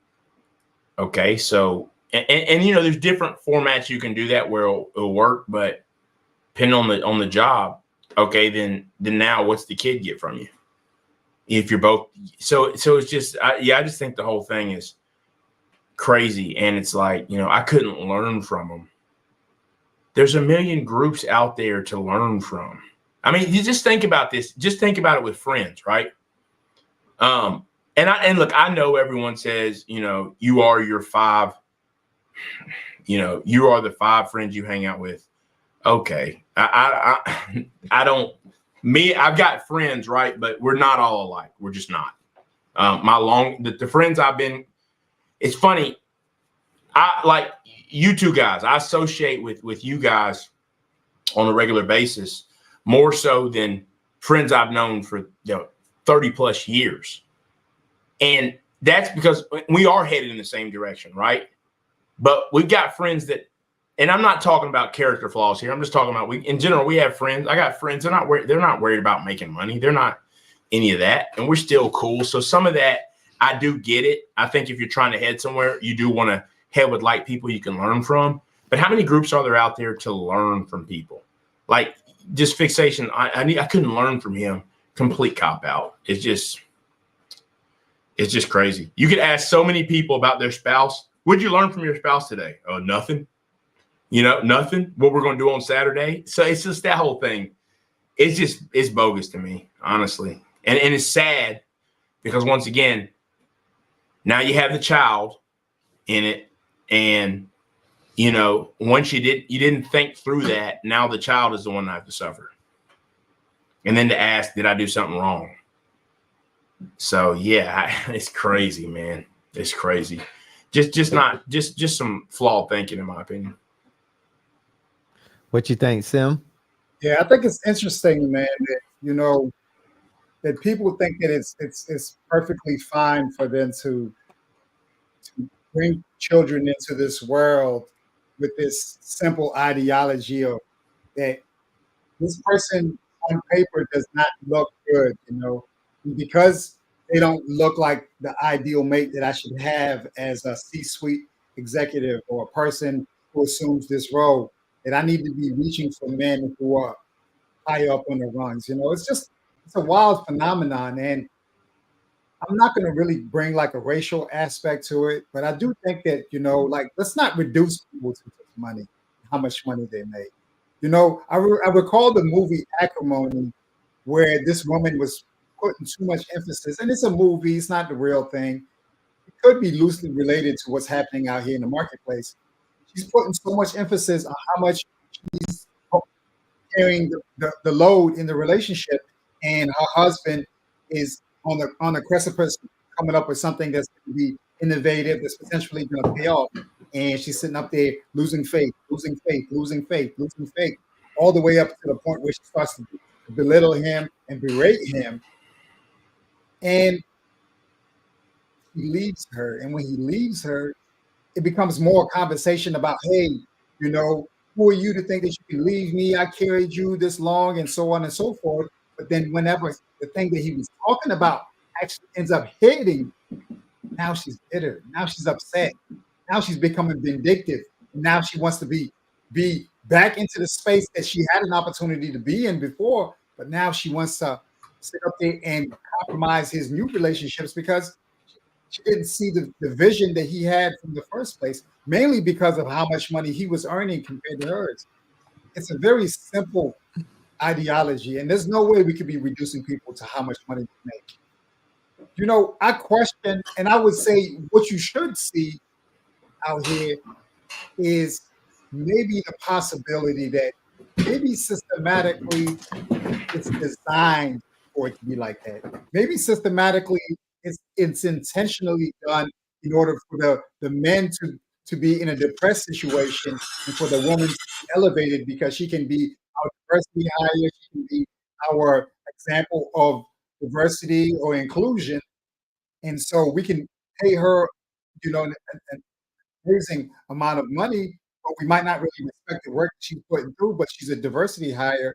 okay. So, and there's different formats you can do that where it'll work, but depending on the job, okay, then now what's the kid get from you? If you're both, so it's just, I just think the whole thing is crazy. And it's like, I couldn't learn from them. There's a million groups out there to learn from. I mean, you just think about this. Just think about it with friends, right? And look, I know everyone says, you are your five, you are the five friends you hang out with. Okay. I don't, I've got friends, right? But we're not all alike. We're just not. The friends I've been, it's funny. I like you two guys. I associate with you guys on a regular basis more so than friends I've known for 30 plus years. And that's because we are headed in the same direction, right? But we've got friends that, and I'm not talking about character flaws here. I'm just talking about in general, we have friends. I got friends. They're not worried about making money. They're not any of that. And we're still cool. So some of that, I do get it. I think if you're trying to head somewhere, you do want to head with like people you can learn from. But how many groups are there out there to learn from people? Like just fixation. I couldn't learn from him. Complete cop out. It's just crazy. You could ask so many people about their spouse. What'd you learn from your spouse today? Oh, nothing. Nothing. What we're going to do on Saturday. So it's just that whole thing. It's bogus to me, honestly. And it's sad because once again, now you have the child in it. And, once you didn't think through that, now the child is the one that have to suffer. And then to ask, did I do something wrong? So yeah, it's crazy, man. It's crazy. Just some flawed thinking, in my opinion. What you think, Sim? Yeah, I think it's interesting, man, that that people think that it's perfectly fine for them to bring children into this world with this simple ideology of that this person on paper does not look good, because they don't look like the ideal mate that I should have as a C-suite executive or a person who assumes this role, that I need to be reaching for men who are high up on the rungs. It's a wild phenomenon. And I'm not going to really bring like a racial aspect to it, but I do think that, let's not reduce people to just money, how much money they make. I recall the movie Acrimony, where this woman was putting too much emphasis, and it's a movie, it's not the real thing. It could be loosely related to what's happening out here in the marketplace. She's putting so much emphasis on how much she's carrying the load in the relationship, and her husband is on the precipice coming up with something that's going to be innovative, that's potentially going to pay off. And she's sitting up there losing faith, all the way up to the point where she starts to belittle him and berate him. And he leaves her. And when he leaves her, it becomes more conversation about, hey, who are you to think that you can leave me? I carried you this long, and so on and so forth. But then whenever the thing that he was talking about actually ends up hitting, now she's bitter. Now she's upset. Now she's becoming vindictive. Now she wants to be back into the space that she had an opportunity to be in before, but now she wants to sit up there and compromise his new relationships because she didn't see the vision that he had from the first place, mainly because of how much money he was earning compared to hers. It's a very simple ideology, and there's no way we could be reducing people to how much money they make. I question, and I would say what you should see out here is maybe the possibility that maybe systematically it's designed for it to be like that. Maybe systematically it's intentionally done in order for the men to be in a depressed situation and for the woman to be elevated because she can be our diversity hire, she can be our example of diversity or inclusion. And so we can pay her, an amazing amount of money, but we might not really respect the work she's putting through, but she's a diversity hire,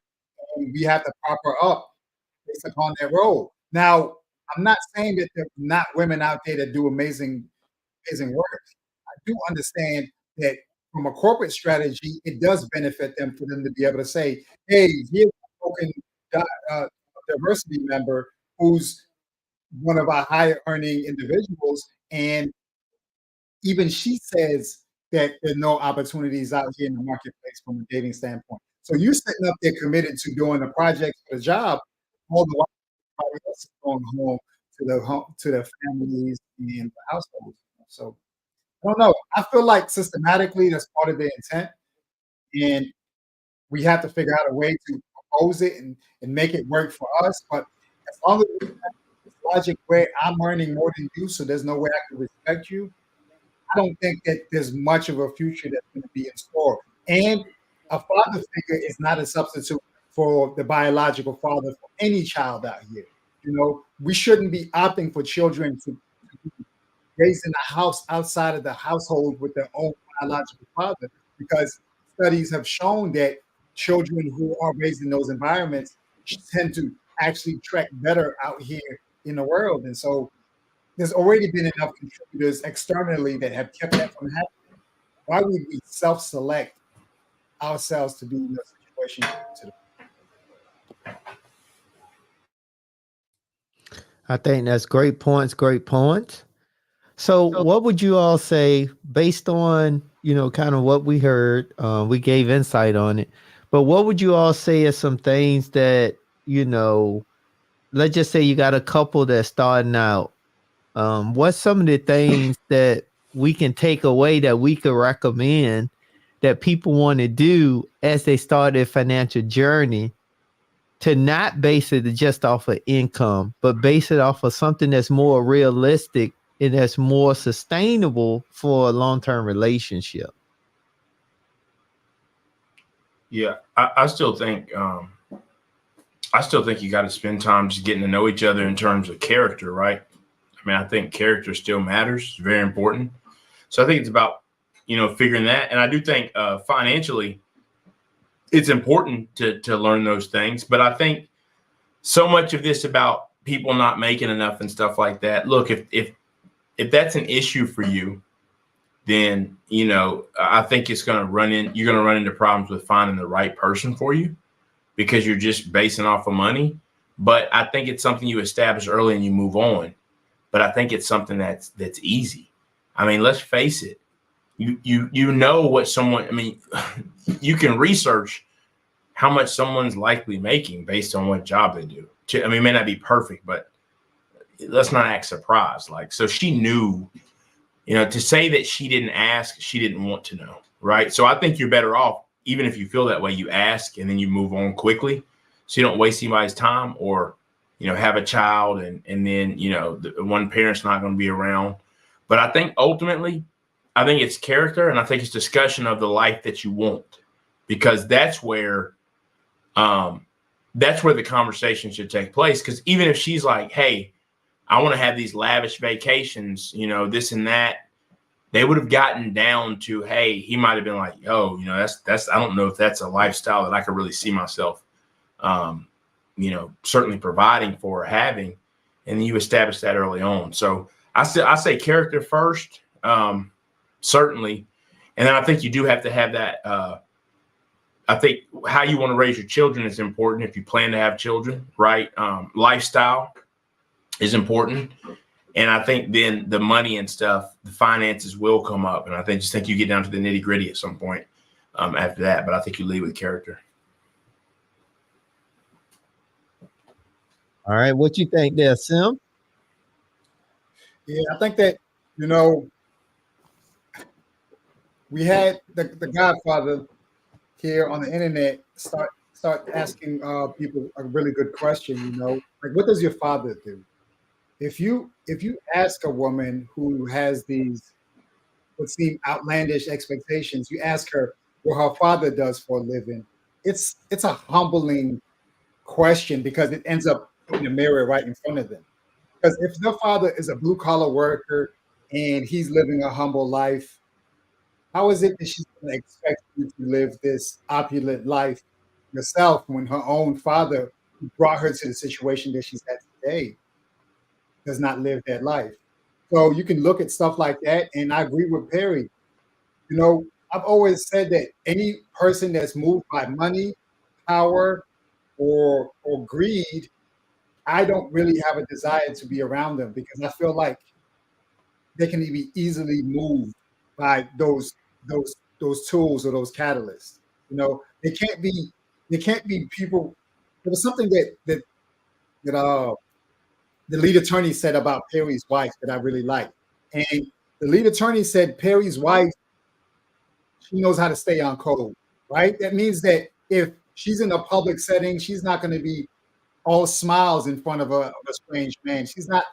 and we have to prop her up based upon that role. Now, I'm not saying that there's not women out there that do amazing work. I do understand that from a corporate strategy, it does benefit them for them to be able to say, hey, here's a token diversity member who's one of our higher earning individuals, and even she says that there are no opportunities out here in the marketplace from a dating standpoint. So you're sitting up there committed to doing a project for the job, all the while everybody else is going home to their families and the households. So I don't know. I feel like systematically that's part of the intent, and we have to figure out a way to propose it and make it work for us. But as long as we have this logic where I'm earning more than you, so there's no way I can respect you, I don't think that there's much of a future that's going to be in store. And a father figure is not a substitute for the biological father for any child out here. We shouldn't be opting for children to raised in a house outside of the household with their own biological father, because studies have shown that children who are raised in those environments tend to actually track better out here in the world. And so there's already been enough contributors externally that have kept that from happening. Why would we self-select ourselves to be in a situation? I think that's great points, great points. So what would you all say based on, kind of what we heard? We gave insight on it, but what would you all say are some things that, let's just say you got a couple that's starting out. What's some of the things that we can take away that we could recommend that people want to do as they start their financial journey, to not base it just off of income, but base it off of something that's more realistic and that's more sustainable for a long-term relationship? Yeah, I still think you got to spend time just getting to know each other in terms of character, right? I mean, I think character still matters. It's very important. So I think it's about, figuring that. And I do think financially, it's important to learn those things. But I think so much of this about people not making enough and stuff like that. Look, if that's an issue for you, then, I think you're going to run into problems with finding the right person for you, because you're just basing off of money. But I think it's something you establish early and you move on. But I think it's something that's easy. I mean, let's face it. You know what someone, I mean, you can research how much someone's likely making based on what job they do. I mean, it may not be perfect, but let's not act surprised. Like, so she knew, to say that she didn't ask, she didn't want to know, right? So I think you're better off, even if you feel that way, you ask and then you move on quickly, so you don't waste anybody's time, or, have a child and then, the one parent's not going to be around. But I think ultimately, I think it's character, and I think it's discussion of the life that you want, because that's where the conversation should take place. Because even if she's like, hey, I want to have these lavish vacations, this and that, they would have gotten down to, hey, he might have been like, oh, that's, I don't know if that's a lifestyle that I could really see myself, certainly providing for or having. And then you establish that early on. So I say character first, certainly. And then I think you do have to have that, I think how you want to raise your children is important if you plan to have children, right? Lifestyle is important. And I think then the money and stuff, the finances will come up. And I think you get down to the nitty gritty at some point after that. But I think you lead with character. All right. What you think there, Sim? Yeah, I think that, we had the Godfather here on the internet start asking people a really good question, like, what does your father do? If you ask a woman who has these what seem outlandish expectations, you ask her what her father does for a living, it's a humbling question, because it ends up putting a mirror right in front of them. Because if their father is a blue collar worker and he's living a humble life, how is it that she's going to expect you to live this opulent life yourself when her own father, who brought her to the situation that she's at today, does not live that life? So you can look at stuff like that, and I agree with Perry. I've always said that any person that's moved by money, power, or greed, I don't really have a desire to be around them, because I feel like they can be easily moved by those tools or those catalysts. They can't be people. There was something that the lead attorney said about Perry's wife that I really liked. And the lead attorney said Perry's wife, she knows how to stay on code, right? That means that if she's in a public setting, she's not going to be all smiles in front of a strange man. She's not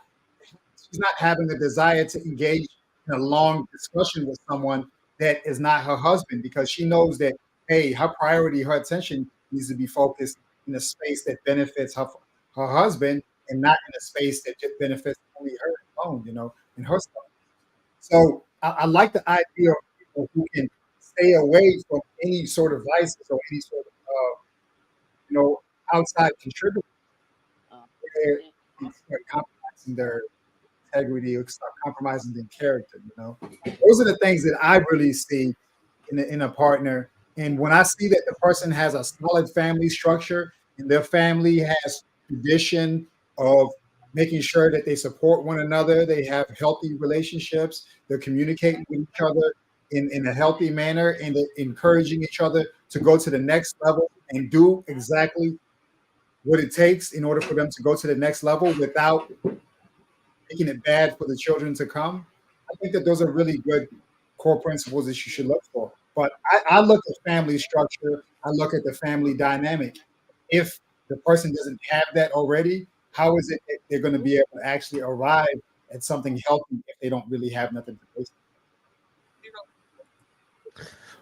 having a desire to engage in a long discussion with someone that is not her husband, because she knows that, hey, her priority, her attention needs to be focused in a space that benefits her husband, and not in a space that just benefits only her alone, and her stuff. So I like the idea of people who can stay away from any sort of vices or any sort of you know, outside contributors where they start compromising their integrity or start compromising their character. You know, those are the things that I really see in a partner. And when I see that the person has a solid family structure and their family has tradition of making sure that they support one another, they have healthy relationships, they're communicating with each other in a healthy manner, and they're encouraging each other to go to the next level and do exactly what it takes in order for them to go to the next level without making it bad for the children to come. I think that those are really good core principles that you should look for. But I look at family structure, I look at the family dynamic. If the person doesn't have that already, how is it that they're going to be able to actually arrive at something healthy if they don't really have nothing to base?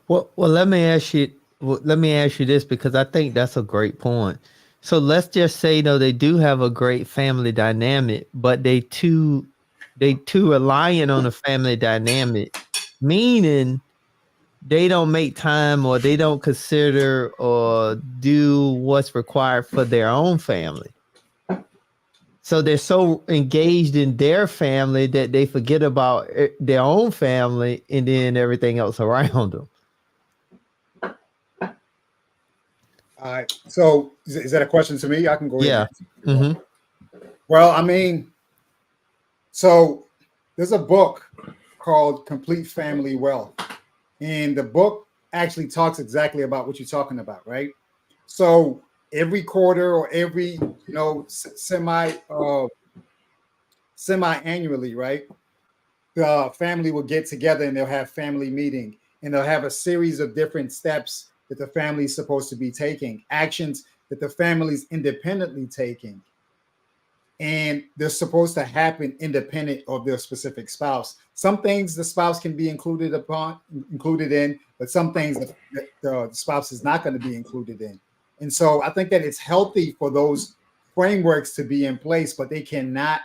Well, let me ask you. Well, let me ask you this because I think that's a great point. So let's just say though they do have a great family dynamic, but they too reliant on the family dynamic, meaning they don't make time or they don't consider or do what's required for their own family. So they're so engaged in their family that they forget about their own family and then everything else around them. All right. So is that a question to me? I can go ahead and Yeah. answer if you want. Mm-hmm. Well, I mean, so there's a book called Complete Family Wealth. And the book actually talks exactly about what you're talking about, right? So every quarter or every, semi annually, right? The family will get together and they'll have family meeting and they'll have a series of different steps that the family is supposed to be taking, actions that the family's independently taking, and they're supposed to happen independent of their specific spouse. Some things the spouse can be included in, but some things that the spouse is not going to be included in. And so I think that it's healthy for those frameworks to be in place, but they cannot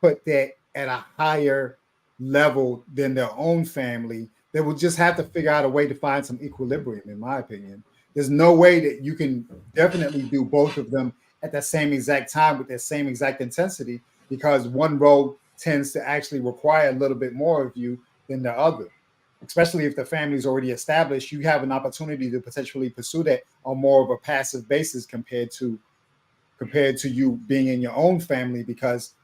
put that at a higher level than their own family. They will just have to figure out a way to find some equilibrium, in my opinion. There's no way that you can definitely do both of them at the same exact time with the same exact intensity, because one role tends to actually require a little bit more of you than the other. Especially if the family is already established, you have an opportunity to potentially pursue that on more of a passive basis compared to you being in your own family, because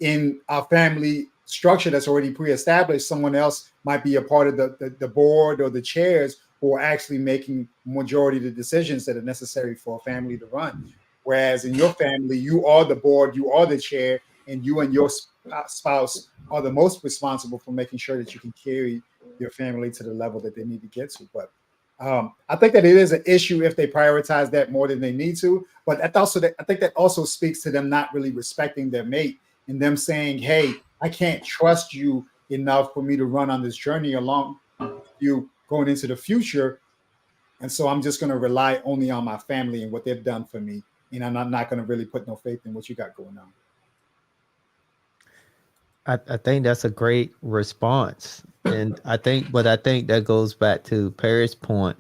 in our family structure that's already pre-established, someone else might be a part of the board or the chairs who are actually making majority of the decisions that are necessary for a family to run. Whereas in your family, you are the board, you are the chair, and you and your spouse are the most responsible for making sure that you can carry your family to the level that they need to get to. But I think that it is an issue if they prioritize that more than they need to. But I think that also speaks to them not really respecting their mate and them saying, hey, I can't trust you enough for me to run on this journey along you going into the future. And so I'm just going to rely only on my family and what they've done for me. And I'm not going to really put no faith in what you got going on. I think that's a great response. And I think that goes back to Perry's point.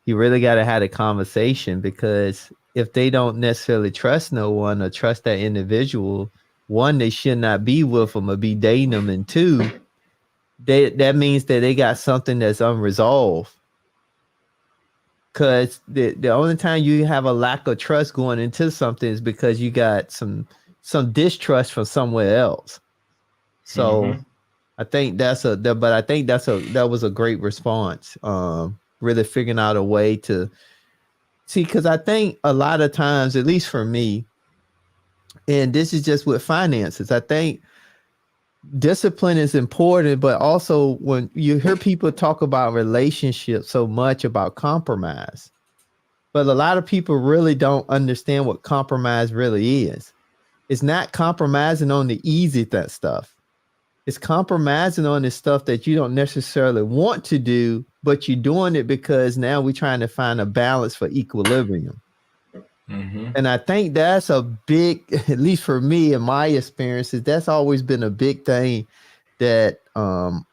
You really got to have a conversation, because if they don't necessarily trust no one or trust that individual, one, they should not be with them or be dating them. And two, that means that they got something that's unresolved. Because the only time you have a lack of trust going into something is because you got some distrust from somewhere else. So I think that was a great response. Really figuring out a way to see, because I think a lot of times, at least for me, and this is just with finances, I think discipline is important, but also when you hear people talk about relationships so much about compromise, but a lot of people really don't understand what compromise really is. It's not compromising on the easy stuff. It's compromising on the stuff that you don't necessarily want to do, but you're doing it because now we're trying to find a balance for equilibrium. And I think that's a big, at least for me in my experiences, that's always been a big thing that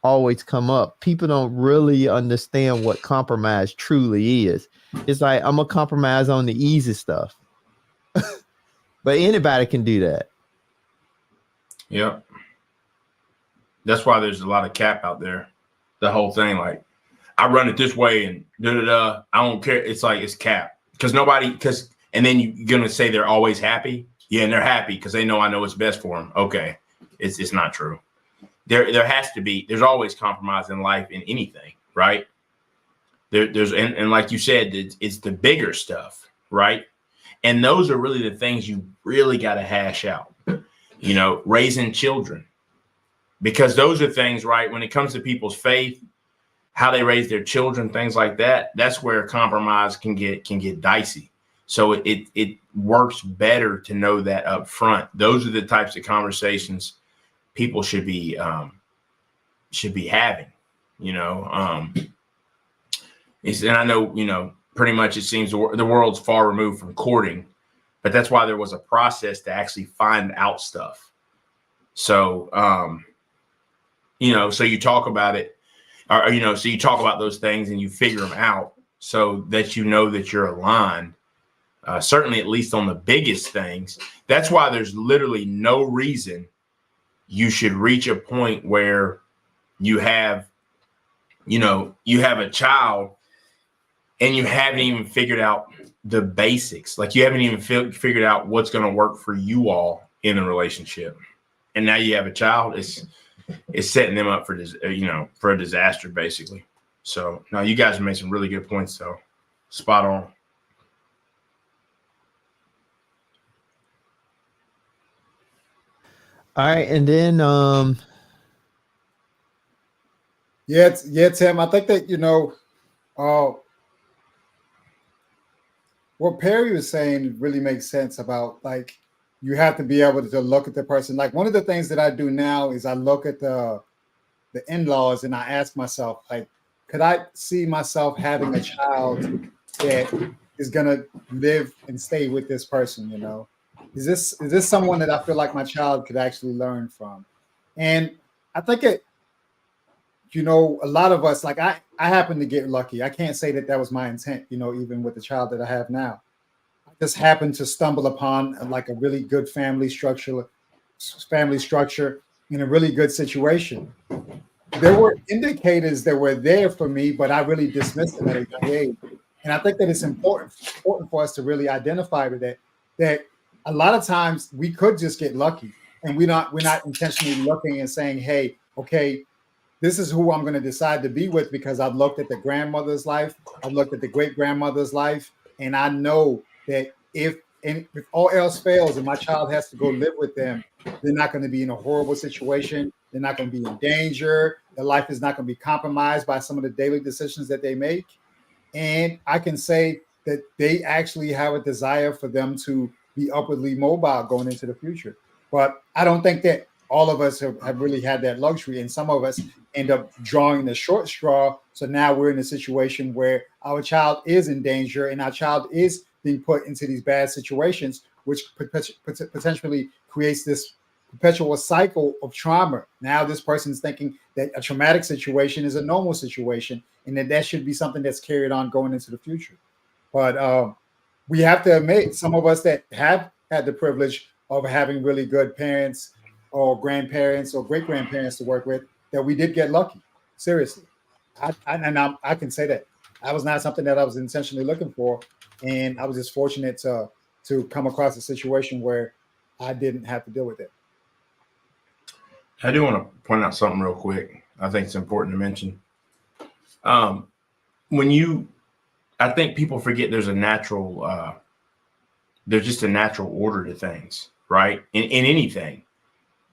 always come up. People don't really understand what compromise truly is. It's like, I'm gonna compromise on the easy stuff, but anybody can do that. Yeah. That's why there's a lot of cap out there. The whole thing, like, I run it this way and da-da-da. I don't care. It's like, it's cap. And then you're going to say they're always happy. Yeah, and they're happy because they know I know what's best for them. Okay. It's not true. There has to be, there's always compromise in life in anything, right? And like you said, it's the bigger stuff, right? And those are really the things you really got to hash out, raising children. Because those are things, right, when it comes to people's faith, how they raise their children, things like that, that's where compromise can get dicey. So it works better to know that up front. Those are the types of conversations people should be having, and I know, pretty much it seems the world's far removed from courting, but that's why there was a process to actually find out stuff. So, so you talk about it, or, so you talk about those things and you figure them out so that you know that you're aligned, certainly at least on the biggest things. That's why there's literally no reason you should reach a point where you have a child and you haven't even figured out the basics. Like, you haven't even figured out what's going to work for you all in a relationship. And now you have a child. It's setting them up for a disaster, basically. So, no, you guys have made some really good points, though. Spot on. All right, and then yeah, Tim. I think that what Perry was saying really makes sense about, like, you have to be able to look at the person. Like, one of the things that I do now is I look at the in-laws and I ask myself, like, could I see myself having a child that is gonna live and stay with this person? Is this someone that I feel like my child could actually learn from? And I think a lot of us, like, I happen to get lucky. I can't say that was my intent, even with the child that I have now. I just happened to stumble upon like a really good family structure in a really good situation. There were indicators that were there for me, but I really dismissed them at a young age. And I think that it's important for us to really identify that a lot of times we could just get lucky, and we're not intentionally looking and saying, hey, okay, this is who I'm going to decide to be with because I've looked at the grandmother's life, I've looked at the great grandmother's life, and I know that if all else fails and my child has to go live with them, they're not going to be in a horrible situation. They're not going to be in danger. Their life is not going to be compromised by some of the daily decisions that they make. And I can say that they actually have a desire for them to be upwardly mobile going into the future. But I don't think that all of us have really had that luxury. And some of us end up drawing the short straw. So now we're in a situation where our child is in danger and our child is being put into these bad situations, which potentially creates this perpetual cycle of trauma. Now this person's thinking that a traumatic situation is a normal situation and that should be something that's carried on going into the future. But we have to admit, some of us that have had the privilege of having really good parents or grandparents or great grandparents to work with, that we did get lucky. Seriously. I can say that. That was not something that I was intentionally looking for. And I was just fortunate to come across a situation where I didn't have to deal with it. I do want to point out something real quick. I think it's important to mention. I think people forget there's just a natural order to things, right? In anything.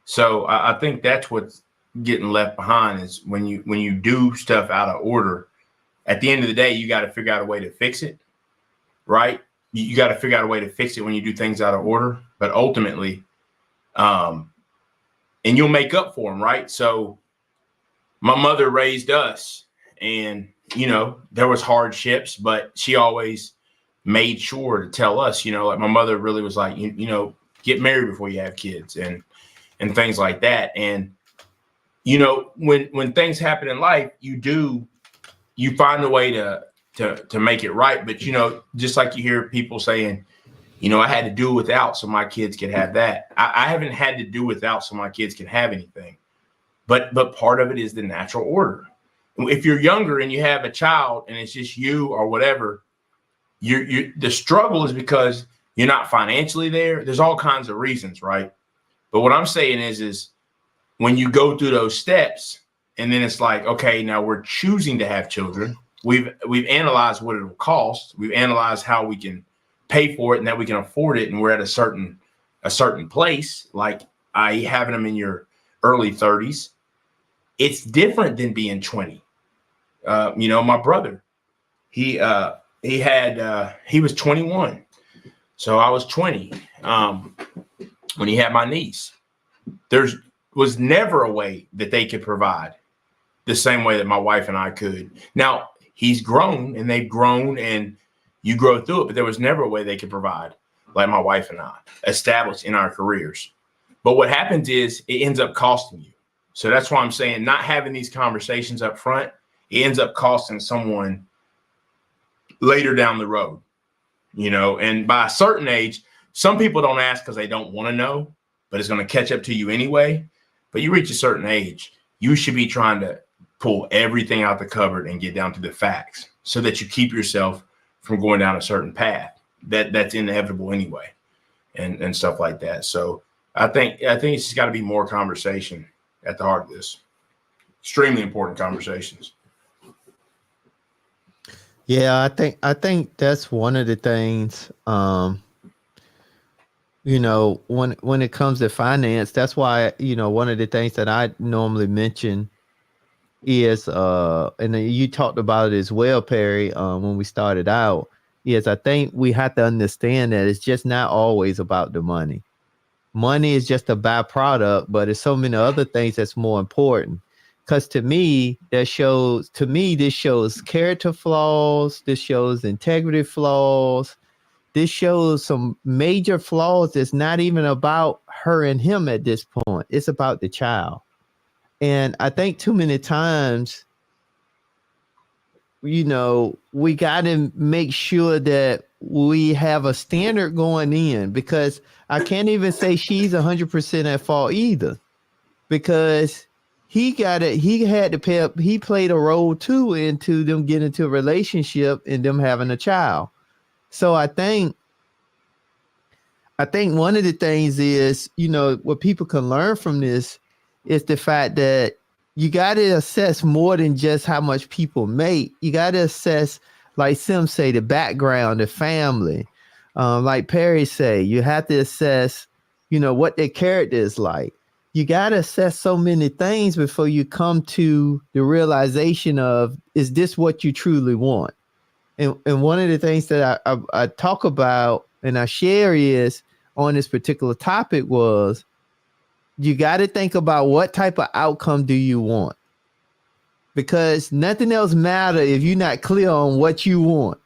So I think that's what's getting left behind is when you do stuff out of order, at the end of the day, you got to figure out a way to fix it, right? You got to figure out a way to fix it when you do things out of order, but ultimately, and you'll make up for them, right? So my mother raised us and, there was hardships, but she always made sure to tell us, like my mother really was like, get married before you have kids and things like that. And you know, when things happen in life, you find a way to make it right. But, you know, just like you hear people saying, you know, I had to do without so my kids could have that. I haven't had to do without so my kids can have anything. But part of it is the natural order. If you're younger and you have a child and it's just you or whatever, the struggle is because you're not financially there. There's all kinds of reasons, right? But what I'm saying is when you go through those steps and then it's like, okay, now we're choosing to have children. We've analyzed what it'll cost. We've analyzed how we can pay for it and that we can afford it. And we're at a certain place, like having them in your early 30s. It's different than being 20. You know, my brother, he was 21. So I was 20 when he had my niece. There was never a way that they could provide the same way that my wife and I could. Now, he's grown and they've grown and you grow through it, but there was never a way they could provide like my wife and I established in our careers. But what happens is it ends up costing you. So that's why I'm saying not having these conversations up front, it ends up costing someone later down the road, you know, and by a certain age, some people don't ask because they don't want to know, but it's going to catch up to you anyway. But you reach a certain age, you should be trying to pull everything out the cupboard and get down to the facts so that you keep yourself from going down a certain path that's inevitable anyway and stuff like that. So I think it's just got to be more conversation at the heart of this. Extremely important conversations. Yeah, I think that's one of the things. You know, when it comes to finance, that's why, you know, one of the things that I normally mention is and you talked about it as well, Perry, when we started out, is I think we have to understand that it's just not always about the money. Money is just a byproduct, but there's so many other things that's more important. Because to me, this shows character flaws, this shows integrity flaws, this shows some major flaws that's not even about her and him at this point. It's about the child. And I think too many times, you know, we got to make sure that we have a standard going in, because I can't even say she's 100% at fault either, because he had to pay up. He played a role too into them getting into a relationship and them having a child. So I think one of the things is, you know, what people can learn from this is the fact that you got to assess more than just how much people make. You got to assess, like Sim say, the background, the family. Like Perry say, you have to assess, you know, what their character is like. You got to assess so many things before you come to the realization of, is this what you truly want? And one of the things that I talk about and I share is on this particular topic was, you got to think about what type of outcome do you want? Because nothing else matters if you're not clear on what you want.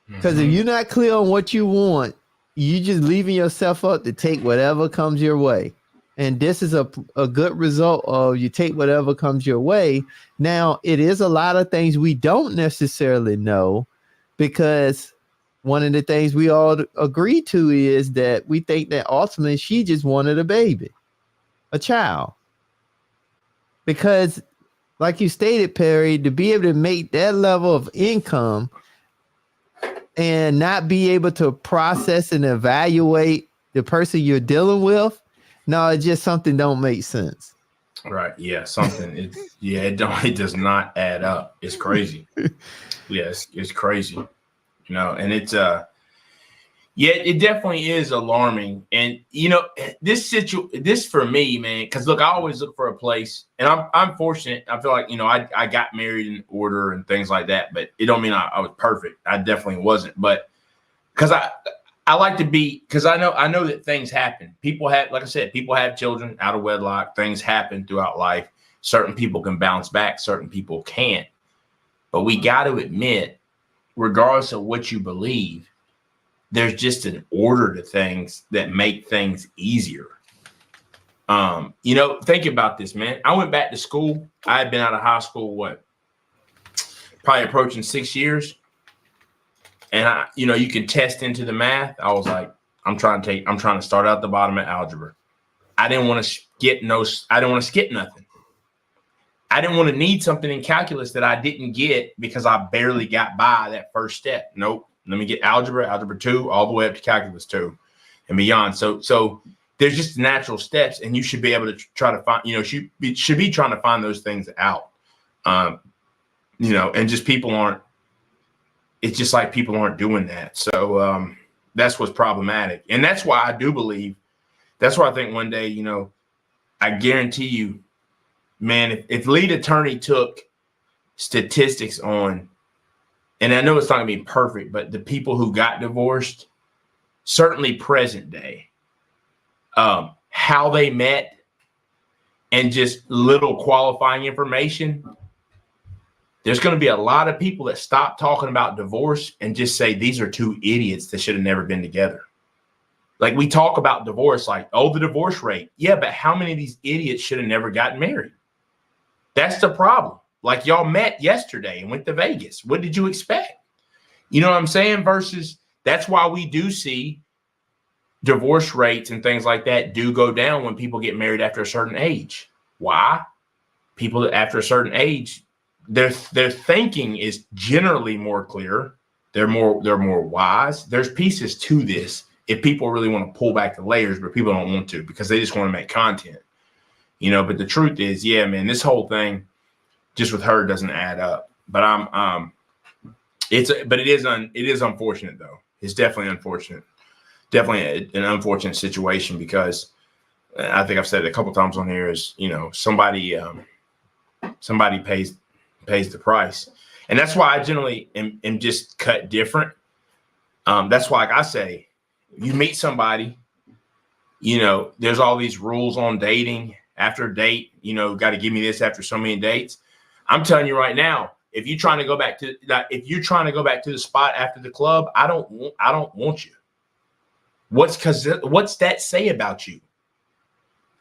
Because if you're not clear on what you want, you just leaving yourself up to take whatever comes your way. And this is a good result of you take whatever comes your way. Now, it is a lot of things we don't necessarily know, because one of the things we all agree to is that we think that ultimately she just wanted a baby, a child. Because like you stated, Perry, to be able to make that level of income and not be able to process and evaluate the person you're dealing with, no, it's just something don't make sense. Right. Yeah. It does not add up. It's crazy. Yes, it's crazy. You know, and it's it definitely is alarming. And you know, this for me, man, because look, I always look for a place, and I'm fortunate. I feel like, you know, I got married in order and things like that, but it don't mean I was perfect. I definitely wasn't, but because I like to be, because I know that things happen. People have, like I said, people have children out of wedlock. Things happen throughout life. Certain people can bounce back. Certain people can't. But we got to admit, regardless of what you believe, there's just an order to things that make things easier. Think about this, man. I went back to school. I had been out of high school, probably approaching 6 years. And you can test into the math. I was like, I'm trying to start out the bottom at algebra. I didn't want to skip nothing. I didn't want to need something in calculus that I didn't get because I barely got by that first step. Nope. Let me get algebra 2, all the way up to calculus 2 and beyond. So there's just natural steps, and you should be able to try to find, should be trying to find those things out. And just it's just like people aren't doing that. So that's what's problematic. And that's why I think one day, I guarantee you, man, if lead attorney took statistics on, and I know it's not going to be perfect, but the people who got divorced, certainly present day, how they met, and just little qualifying information, there's going to be a lot of people that stop talking about divorce and just say these are two idiots that should have never been together. Like, we talk about divorce like, oh, the divorce rate. Yeah, but how many of these idiots should have never gotten married? That's the problem. Like, y'all met yesterday and went to Vegas. What did you expect? You know what I'm saying? Versus, that's why we do see divorce rates and things like that do go down when people get married after a certain age. Why? People after a certain age, their thinking is generally more clear. They're more wise. There's pieces to this if people really want to pull back the layers, but people don't want to because they just want to make content. But the truth is, yeah, man, this whole thing just with her doesn't add up. But it is unfortunate though. It's definitely unfortunate. Definitely an unfortunate situation because I think I've said it a couple times on here is, somebody pays the price. And that's why I generally am just cut different. That's why, like I say, you meet somebody, there's all these rules on dating. After a date, got to give me this after so many dates. I'm telling you right now, if you're trying to go back to the spot after the club, I don't want you. What's that say about you?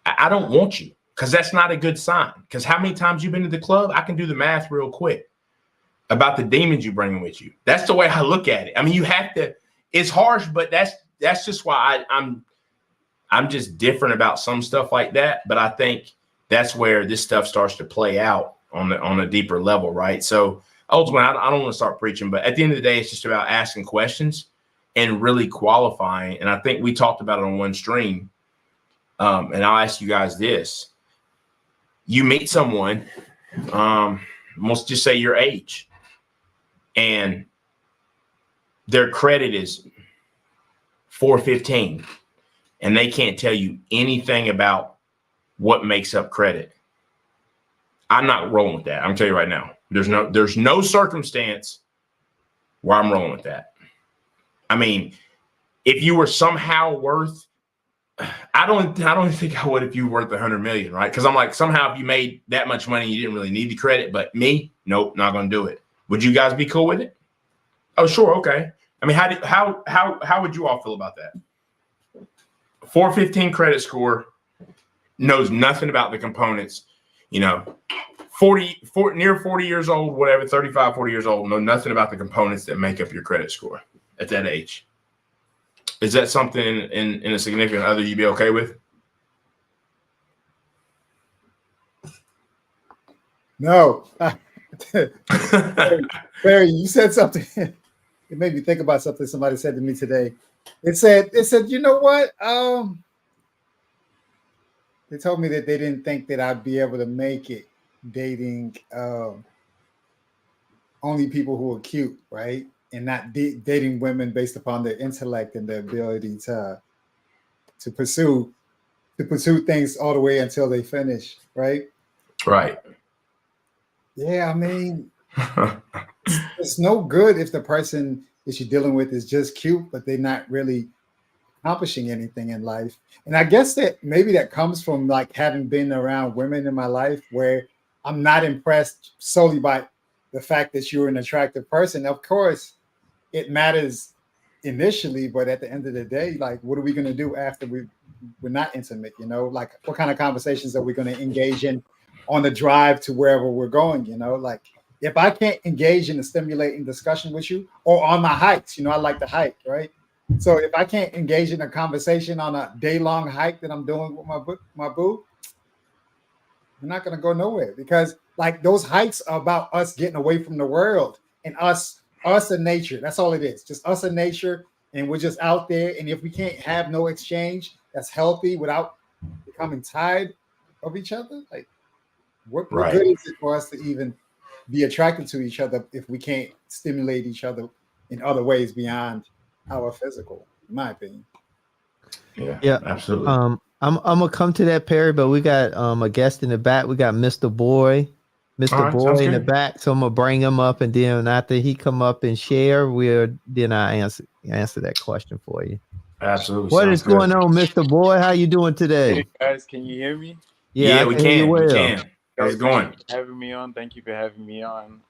I don't want you, because that's not a good sign. Because how many times you've been to the club? I can do the math real quick about the demons you bring with you. That's the way I look at it. I mean, you have to. It's harsh, but that's just why I'm just different about some stuff like that. But I think that's where this stuff starts to play out on a deeper level, right? So ultimately, I don't want to start preaching, but at the end of the day, it's just about asking questions and really qualifying. And I think we talked about it on one stream. And I'll ask you guys this. You meet someone, let's just say your age, and their credit is 415, and they can't tell you anything about what makes up credit. I'm not rolling with that. I'm telling you right now. There's no circumstance where I'm rolling with that. I mean, if you were somehow worth, I don't think I would if you were worth 100 million, right? Because I'm like, somehow if you made that much money, you didn't really need the credit. But me, nope, not going to do it. Would you guys be cool with it? Oh, sure, okay. I mean, how would you all feel about that? 415 credit score, knows nothing about the components. 40 years old, whatever, 35, 40 years old, know nothing about the components that make up your credit score at that age. Is that something in a significant other you'd be okay with? No. Barry, you said something. It made me think about something somebody said to me today. It said, you know what? They told me that they didn't think that I'd be able to make it dating only people who are cute, right? And not dating women based upon their intellect and their ability to pursue things all the way until they finish, right? Right. Yeah, I mean, it's no good if the person that you're dealing with is just cute, but they're not really accomplishing anything in life. And I guess that maybe that comes from like having been around women in my life where I'm not impressed solely by the fact that you're an attractive person. Of course, it matters initially, but at the end of the day, like, what are we going to do after we we're not intimate, you know, like what kind of conversations are we going to engage in on the drive to wherever we're going, you know, like if I can't engage in a stimulating discussion with you or on my hikes, you know, I like to hike, right? So if I can't engage in a conversation on a day-long hike that I'm doing with my boo, we're not going to go nowhere, because like those hikes are about us getting away from the world and us and nature. That's all it is. Just us and nature. And we're just out there. And if we can't have no exchange that's healthy without becoming tired of each other, like what good is it for us to even be attracted to each other if we can't stimulate each other in other ways beyond our physical, in my opinion. Yeah, absolutely. I'm gonna come to that, Perry, but we got a guest in the back. We got Mr. Boy, All right, sounds in the good. back. So I'm gonna bring him up, and then after he come up and share, then I answer that question for you. Absolutely. What sounds is going good. on, Mr. Boy? How you doing today? Hey guys, can you hear me? Yeah, I we can hear you can. We well. can. How's it going? Having me on. Thank you for having me on.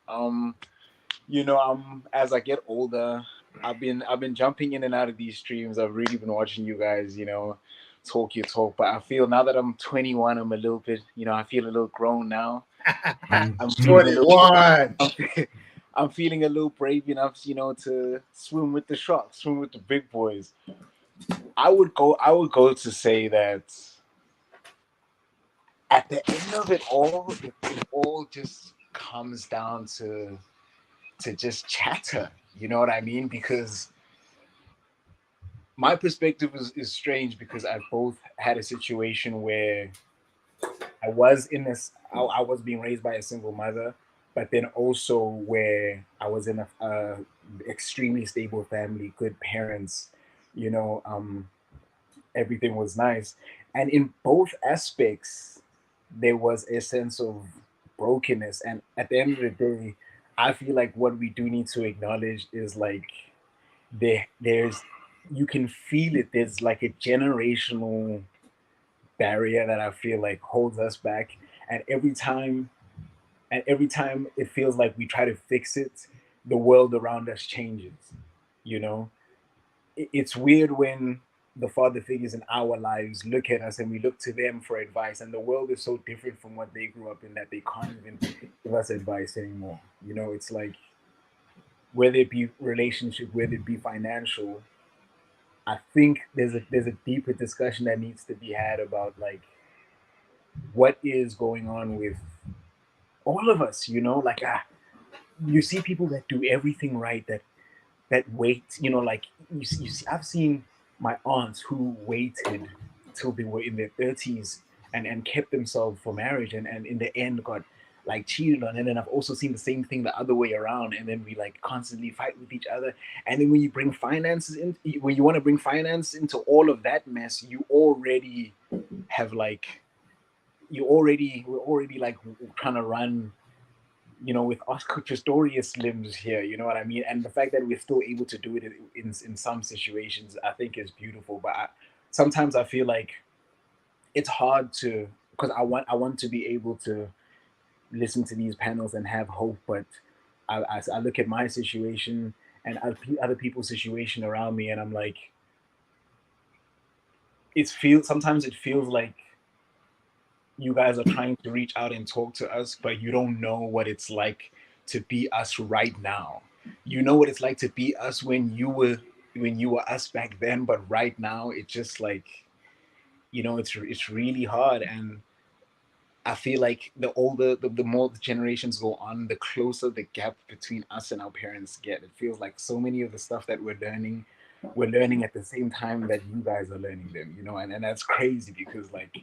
You know, as I get older, I've been jumping in and out of these streams. I've really been watching you guys, you know, talk your talk. But I feel now that I'm 21, I'm a little bit, you know, I feel a little grown now. I'm feeling a little 21. I'm feeling a little brave enough, you know, to swim with the sharks, swim with the big boys. I would go to say that at the end of it all just comes down to just chatter. You know what I mean? Because my perspective is strange, because I've both had a situation where I was in this, I was being raised by a single mother, but then also where I was in a extremely stable family, good parents, you know, everything was nice. And in both aspects, there was a sense of brokenness. And at the end of the day, I feel like what we do need to acknowledge is like there's you can feel it. There's like a generational barrier that I feel like holds us back. And every time it feels like we try to fix it, the world around us changes. You know, it's weird when the father figures in our lives look at us and we look to them for advice, and the world is so different from what they grew up in that they can't even give us advice anymore. You know, it's like whether it be relationship, whether it be financial, I think there's a deeper discussion that needs to be had about like what is going on with all of us. You know, like you see people that do everything right, that wait, you know, like you see, I've seen my aunts who waited till they were in their 30s and kept themselves for marriage, and in the end got like cheated on. And then I've also seen the same thing the other way around, and then we like constantly fight with each other. And then when you bring finances in, when you want to bring finance into all of that mess, you already have like we're already like trying to run, you know, with Oscar Pistorius limbs here, you know what I mean? And the fact that we're still able to do it in some situations, I think is beautiful. But sometimes I feel like it's hard to, because I want to be able to listen to these panels and have hope. But I look at my situation and other people's situation around me, and I'm like, sometimes it feels like you guys are trying to reach out and talk to us, but you don't know what it's like to be us right now. You know what it's like to be us when you were us back then, but right now it's just like, you know, it's really hard. And I feel like the more the generations go on, the closer the gap between us and our parents get. It feels like so many of the stuff that we're learning at the same time that you guys are learning them, you know, and that's crazy, because like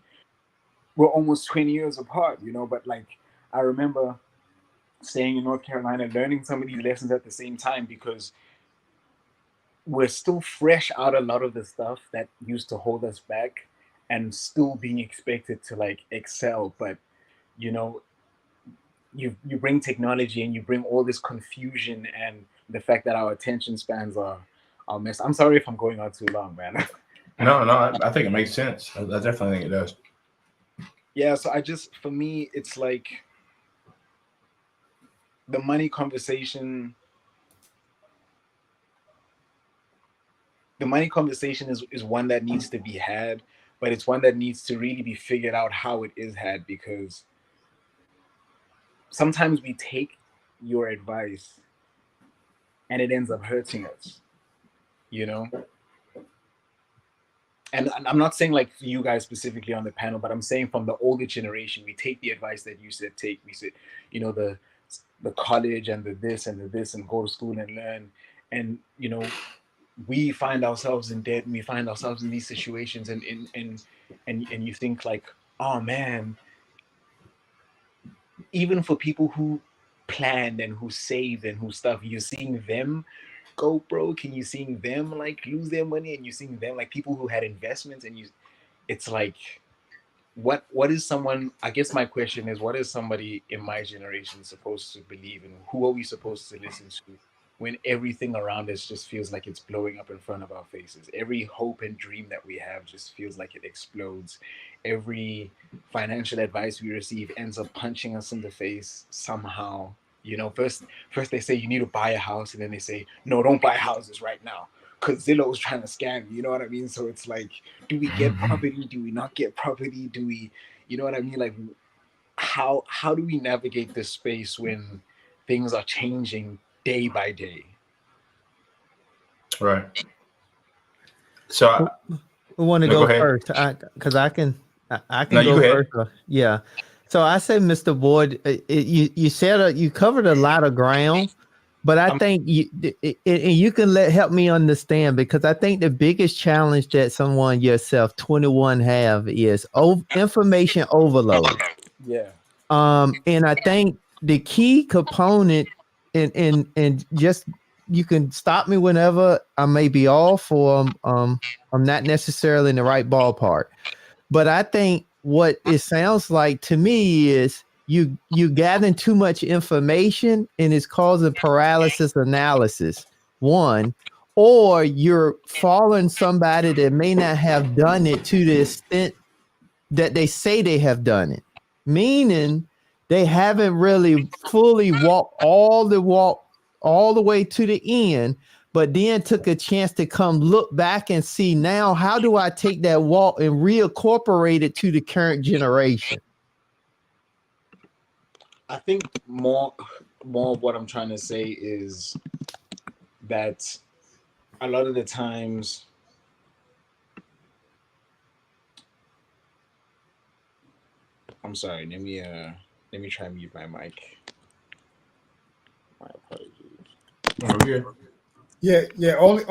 we're almost 20 years apart, you know, but like I remember staying in North Carolina, learning some of these lessons at the same time, because we're still fresh out a lot of the stuff that used to hold us back and still being expected to like excel. But you know, you bring technology and you bring all this confusion and the fact that our attention spans are messed. I'm sorry if I'm going on too long, man. No, I think it makes sense. I definitely think it does. Yeah, so for me, it's like the money conversation. The money conversation is one that needs to be had, but it's one that needs to really be figured out how it is had, because sometimes we take your advice and it ends up hurting us, you know? And I'm not saying like you guys specifically on the panel, but I'm saying from the older generation, we take the advice that you said take. We said, you know, the college and the this and the this and go to school and learn. And, you know, we find ourselves in debt and we find ourselves in these situations, and you think like, oh man, even for people who planned and who saved and who stuff, you're seeing them go broke, and you're seeing them like lose their money, and you're seeing them like people who had investments, and it's like, what is someone, I guess my question is, what is somebody in my generation supposed to believe in? Who are we supposed to listen to when everything around us just feels like it's blowing up in front of our faces? Every hope and dream that we have just feels like it explodes. Every financial advice we receive ends up punching us in the face somehow. You know, first they say you need to buy a house, and then they say, no, don't buy houses right now because Zillow is trying to scam you. You know what I mean? So it's like, do we get property? Do we not get property? Do we, you know what I mean? Like, how do we navigate this space when things are changing day by day? Right. So Who want to no, go go ahead. first? Because I can No, you go go ahead. first. Yeah. So I say, Mr. Boyd, you said you covered a lot of ground, but I think and you can help me understand, because I think the biggest challenge that someone yourself 21 have is information overload. Yeah. And I think the key component, and just, you can stop me whenever I may be off, or I'm not necessarily in the right ballpark. But I think what it sounds like to me is you gathering too much information, and it's causing paralysis analysis. One, or you're following somebody that may not have done it to the extent that they say they have done it, meaning they haven't really fully walked all the way to the end, but then took a chance to come look back and see, now how do I take that walk and reincorporate it to the current generation? I think more of what I'm trying to say is that a lot of the times, I'm sorry, let me try and mute my mic. My apologies. Oh, good. Yeah. Only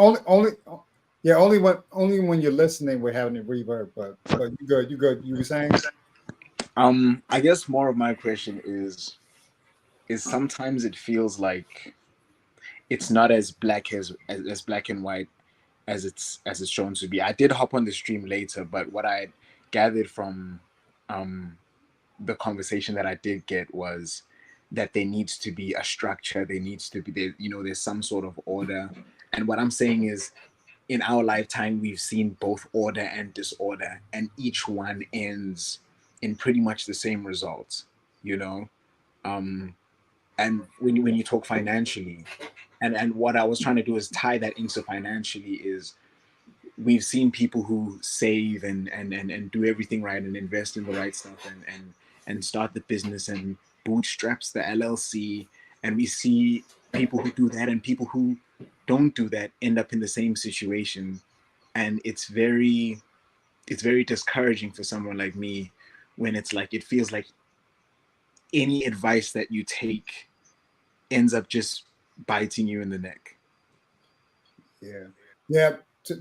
when you're listening, we're having a reverb. But you good. You were saying? I guess more of my question is sometimes it feels like it's not as black as black and white as it's shown to be. I did hop on the stream later, but what I gathered from the conversation that I did get was that there needs to be a structure. There needs to be there's some sort of order. And what I'm saying is, in our lifetime, we've seen both order and disorder, and each one ends in pretty much the same results, you know. And when you talk financially, and what I was trying to do is tie that into financially, is we've seen people who save and do everything right and invest in the right stuff and start the business and bootstraps the LLC, and we see people who do that and people who don't do that end up in the same situation. And it's very discouraging for someone like me when it's like, it feels like any advice that you take ends up just biting you in the neck. Yeah.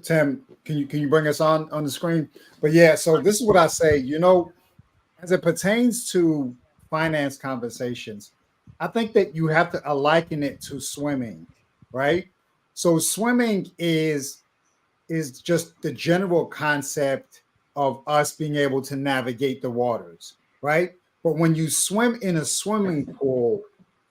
Tim, can you bring us on the screen? But yeah, so this is what I say. As it pertains to finance conversations, I think that you have to liken it to swimming, right? So swimming is just the general concept of us being able to navigate the waters, right? But when you swim in a swimming pool,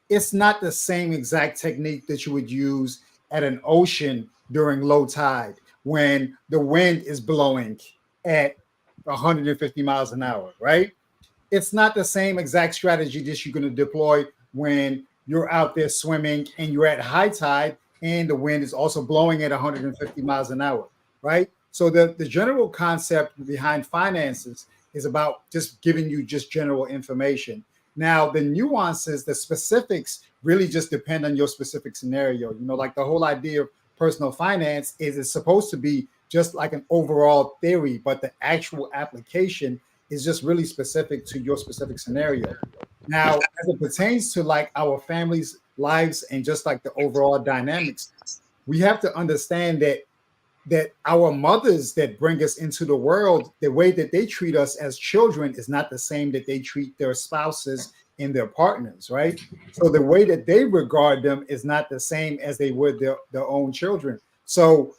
it's not the same exact technique that you would use at an ocean during low tide when the wind is blowing at 150 miles an hour, right? It's not the same exact strategy that you're going to deploy when you're out there swimming and you're at high tide and the wind is also blowing at 150 miles an hour, right? So the general concept behind finances is about just giving you just general information. Now, the nuances, the specifics really just depend on your specific scenario. You know, like the whole idea of personal finance is it's supposed to be just like an overall theory, but the actual application is just really specific to your specific scenario. Now, as it pertains to like our families' lives and just like the overall dynamics, we have to understand that our mothers that bring us into the world, the way that they treat us as children is not the same that they treat their spouses and their partners, right? So the way that they regard them is not the same as they would their own children. So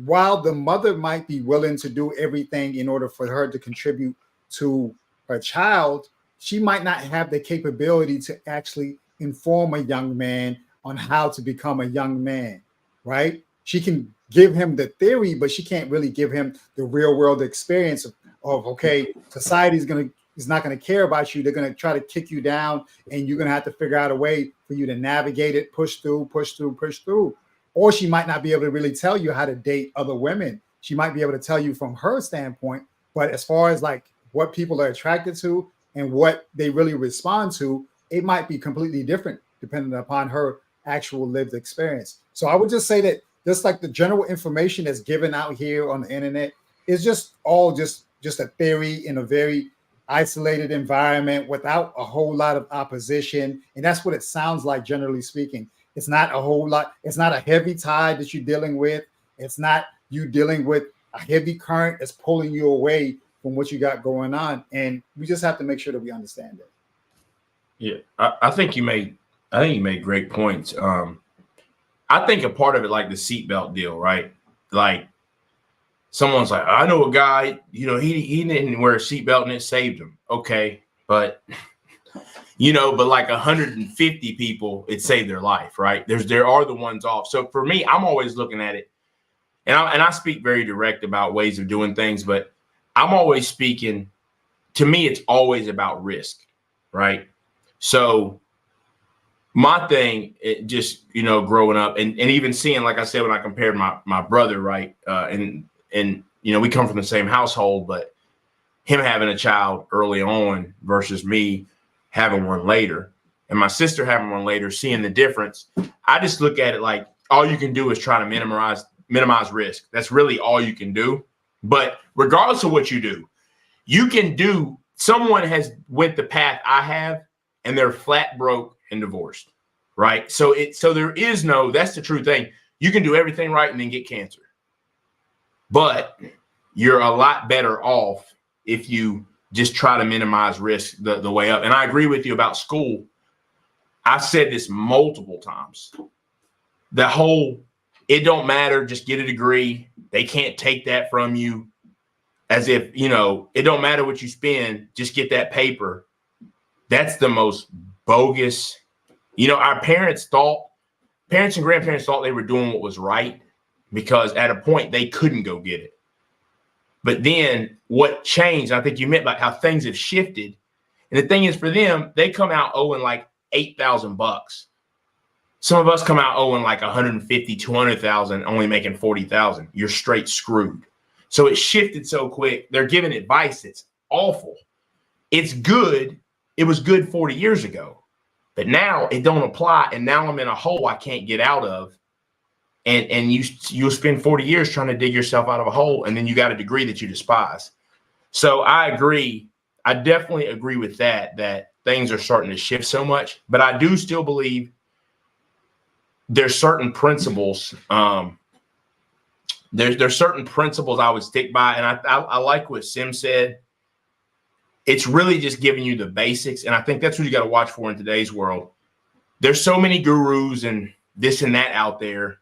while the mother might be willing to do everything in order for her to contribute to her child, she might not have the capability to actually inform a young man on how to become a young man, right? She can give him the theory, but she can't really give him the real world experience of okay, society is not going to care about you. They're going to try to kick you down, and you're going to have to figure out a way for you to navigate it, push through. Or she might not be able to really tell you how to date other women. She might be able to tell you from her standpoint, but as far as like what people are attracted to and what they really respond to, it might be completely different depending upon her actual lived experience. So I would just say that just like the general information that's given out here on the internet is just all just a theory in a very isolated environment without a whole lot of opposition. And that's what it sounds like, generally speaking. It's not a whole lot. It's not a heavy tide that you're dealing with. It's not you dealing with a heavy current that's pulling you away from what you got going on. And we just have to make sure that we understand it. Yeah, I think you made great points. I think a part of it, like the seatbelt deal, right? Like someone's like, I know a guy, you know, he didn't wear a seatbelt and it saved him. Okay, but but like 150 people, it saved their life, right? There are the ones off. So for me, I'm always looking at it, and I speak very direct about ways of doing things, but I'm always speaking. To me, it's always about risk, right? So my thing, it just, growing up and even seeing, like I said, when I compared my brother, right. And we come from the same household, but him having a child early on versus me having one later and my sister having one later, seeing the difference. I just look at it like all you can do is try to minimize risk. That's really all you can do. But regardless of what you do, someone has went the path I have and they're flat broke and divorced, right? So there is that's the true thing. You can do everything right and then get cancer, but you're a lot better off if you just try to minimize risk the way up. And I agree with you about school. I've said this multiple times. It don't matter, just get a degree. They can't take that from you. As if, it don't matter what you spend, just get that paper. That's the most bogus. Our parents and grandparents thought they were doing what was right because at a point they couldn't go get it. But then what changed, I think you meant like how things have shifted. And the thing is for them, they come out owing like $8,000. Some of us come out owing like 150, 200,000, only making 40,000. You're straight screwed. So it shifted so quick. They're giving advice that's awful. It's good. It was good 40 years ago, but now it don't apply. And now I'm in a hole I can't get out of. And you'll spend 40 years trying to dig yourself out of a hole. And then you got a degree that you despise. So I agree. I definitely agree with that things are starting to shift so much, but I do still believe there's certain principles. There's certain principles I would stick by. And I like what Sim said. It's really just giving you the basics. And I think that's what you got to watch for in today's world. There's so many gurus and this and that out there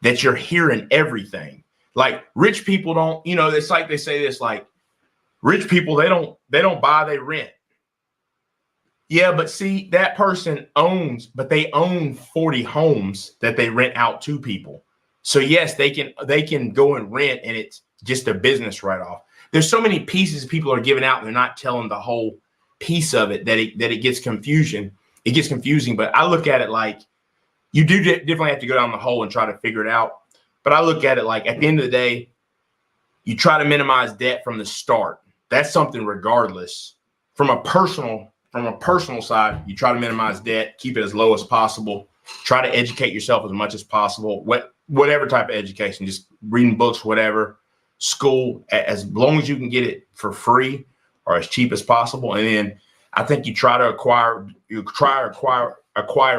that you're hearing everything. Like rich people don't, it's like they say this, like rich people, they don't buy, they rent. Yeah, but see, that person but they own 40 homes that they rent out to people. So yes, they can go and rent and it's just a business write-off. There's so many pieces people are giving out and they're not telling the whole piece of it that it gets confusion. It gets confusing, but I look at it like you do definitely have to go down the hole and try to figure it out. But I look at it like at the end of the day, you try to minimize debt from the start. That's something regardless. From a personal side, you try to minimize debt, keep it as low as possible. Try to educate yourself as much as possible. Whatever type of education, just reading books, whatever, school, as long as you can get it for free or as cheap as possible. And then I think you try to acquire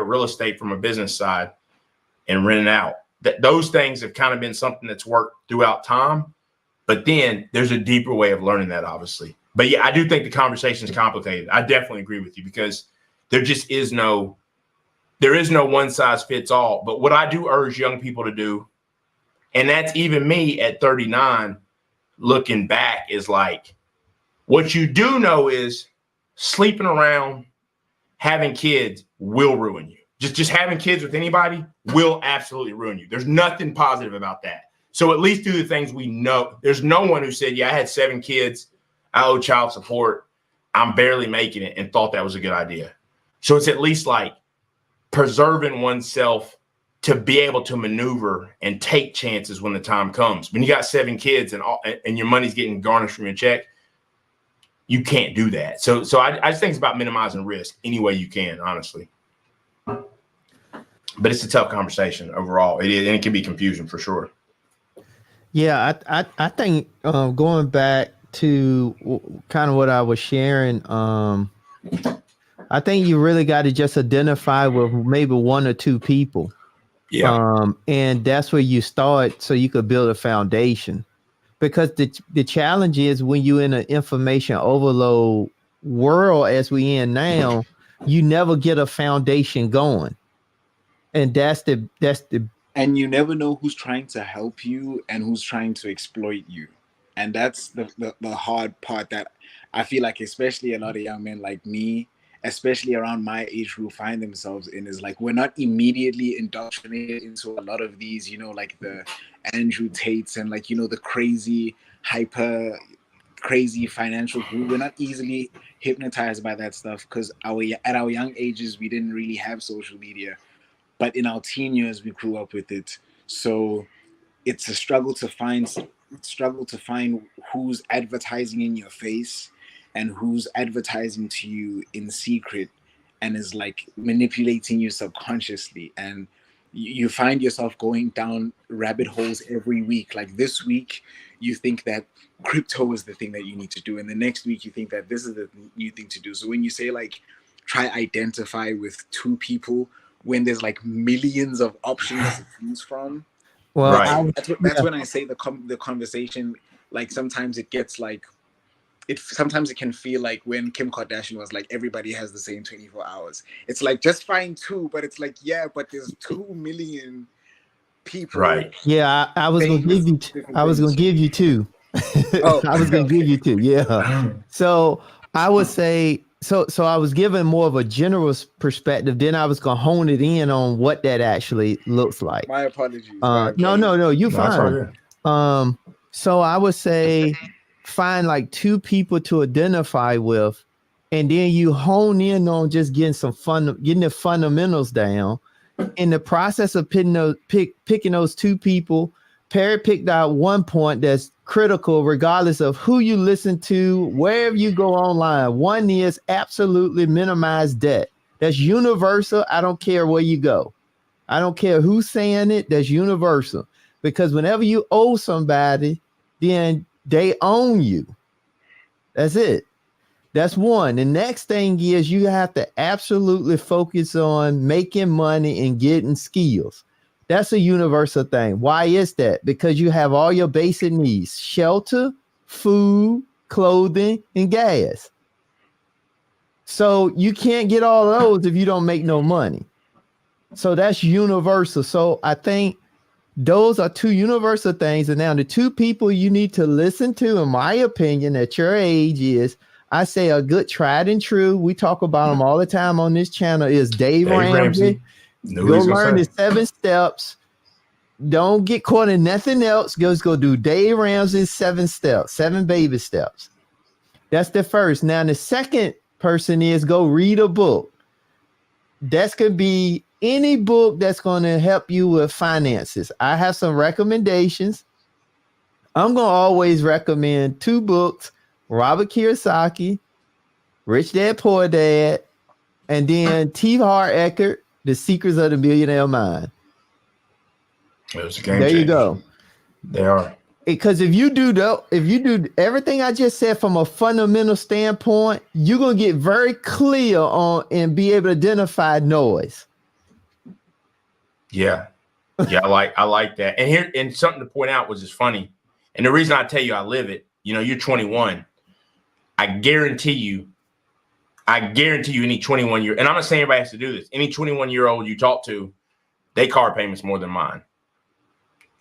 real estate from a business side and rent it out. Those things have kind of been something that's worked throughout time. But then there's a deeper way of learning that, obviously. But yeah, I do think the conversation is complicated. I definitely agree with you because there is no one size fits all. But what I do urge young people to do, and that's even me at 39, looking back, is like, what you do know is sleeping around, having kids will ruin you. Just having kids with anybody will absolutely ruin you. There's nothing positive about that. So at least do the things we know. There's no one who said, yeah, I had 7 kids, I owe child support, I'm barely making it, and thought that was a good idea. So it's at least like preserving oneself to be able to maneuver and take chances when the time comes. When you got 7 kids and your money's getting garnished from your check, you can't do that. So I just think it's about minimizing risk any way you can, honestly. But it's a tough conversation overall. It is, and it can be confusing for sure. Yeah, I think going back to kind of what I was sharing, I think you really got to just identify with maybe 1 or 2 people. Yeah. And that's where you start so you could build a foundation. Because the challenge is when you're in an information overload world as we in now, you never get a foundation going. And that's the and you never know who's trying to help you and who's trying to exploit you. And that's the hard part that I feel like, especially a lot of young men like me, especially around my age, who find themselves in, is like, we're not immediately indoctrinated into a lot of these, like the Andrew Tates and like, the crazy financial guru. We're not easily hypnotized by that stuff because at our young ages, we didn't really have social media. But in our teen years, we grew up with it. So it's a struggle to find who's advertising in your face and who's advertising to you in secret and is like manipulating you subconsciously. And you find yourself going down rabbit holes every week. Like this week, you think that crypto is the thing that you need to do. And the next week, you think that this is the new thing to do. So when you say like, try identify with 2 people, when there's like millions of options to choose from. well, Right. That's when I say the conversation, like sometimes it gets like, sometimes it can feel like when Kim Kardashian was like, everybody has the same 24 hours. It's like, just find 2, but it's like, yeah, but there's 2 million people. Right. Yeah, I was gonna give you. I was gonna give you 2. Oh, I was gonna give you 2. Yeah. So I would say. So I was giving more of a general perspective. Then I was gonna hone it in on what that actually looks like. My apologies. No, you fine. So I would say find like 2 people to identify with, and then you hone in on just getting the fundamentals down. In the process of picking those 2 people, Perry picked out one point that's critical regardless of who you listen to, wherever you go online. One is absolutely minimize debt. That's universal. I don't care where you go. I don't care who's saying it. That's universal. Because whenever you owe somebody, then they own you. That's it. That's one. The next thing is you have to absolutely focus on making money and getting skills. That's a universal thing. Why is that? Because you have all your basic needs: shelter, food, clothing, and gas. So you can't get all of those if you don't make no money. So that's universal. So I think those are 2 universal things. And now the 2 people you need to listen to, in my opinion, at your age is, I say a good tried and true, we talk about them all the time on this channel, is Dave Ramsey. Go learn the 7 steps. Don't get caught in nothing else. Go do Dave Ramsey's 7 steps, 7 baby steps. That's the first. Now, the second person is go read a book. That could be any book that's going to help you with finances. I have some recommendations. I'm gonna always recommend 2 books: Robert Kiyosaki, Rich Dad Poor Dad, and then T. Harv Eker, The Secrets of the Millionaire Mind. It was a game There changer. you go. They are. Because if you do everything I just said from a fundamental standpoint, you're gonna get very clear on and be able to identify noise. Yeah. Yeah, I like that. And something to point out was just funny. And the reason I tell you I live it, you're 21. I guarantee you any 21-year, and I'm not saying everybody has to do this. Any 21-year-old you talk to, they car payments more than mine.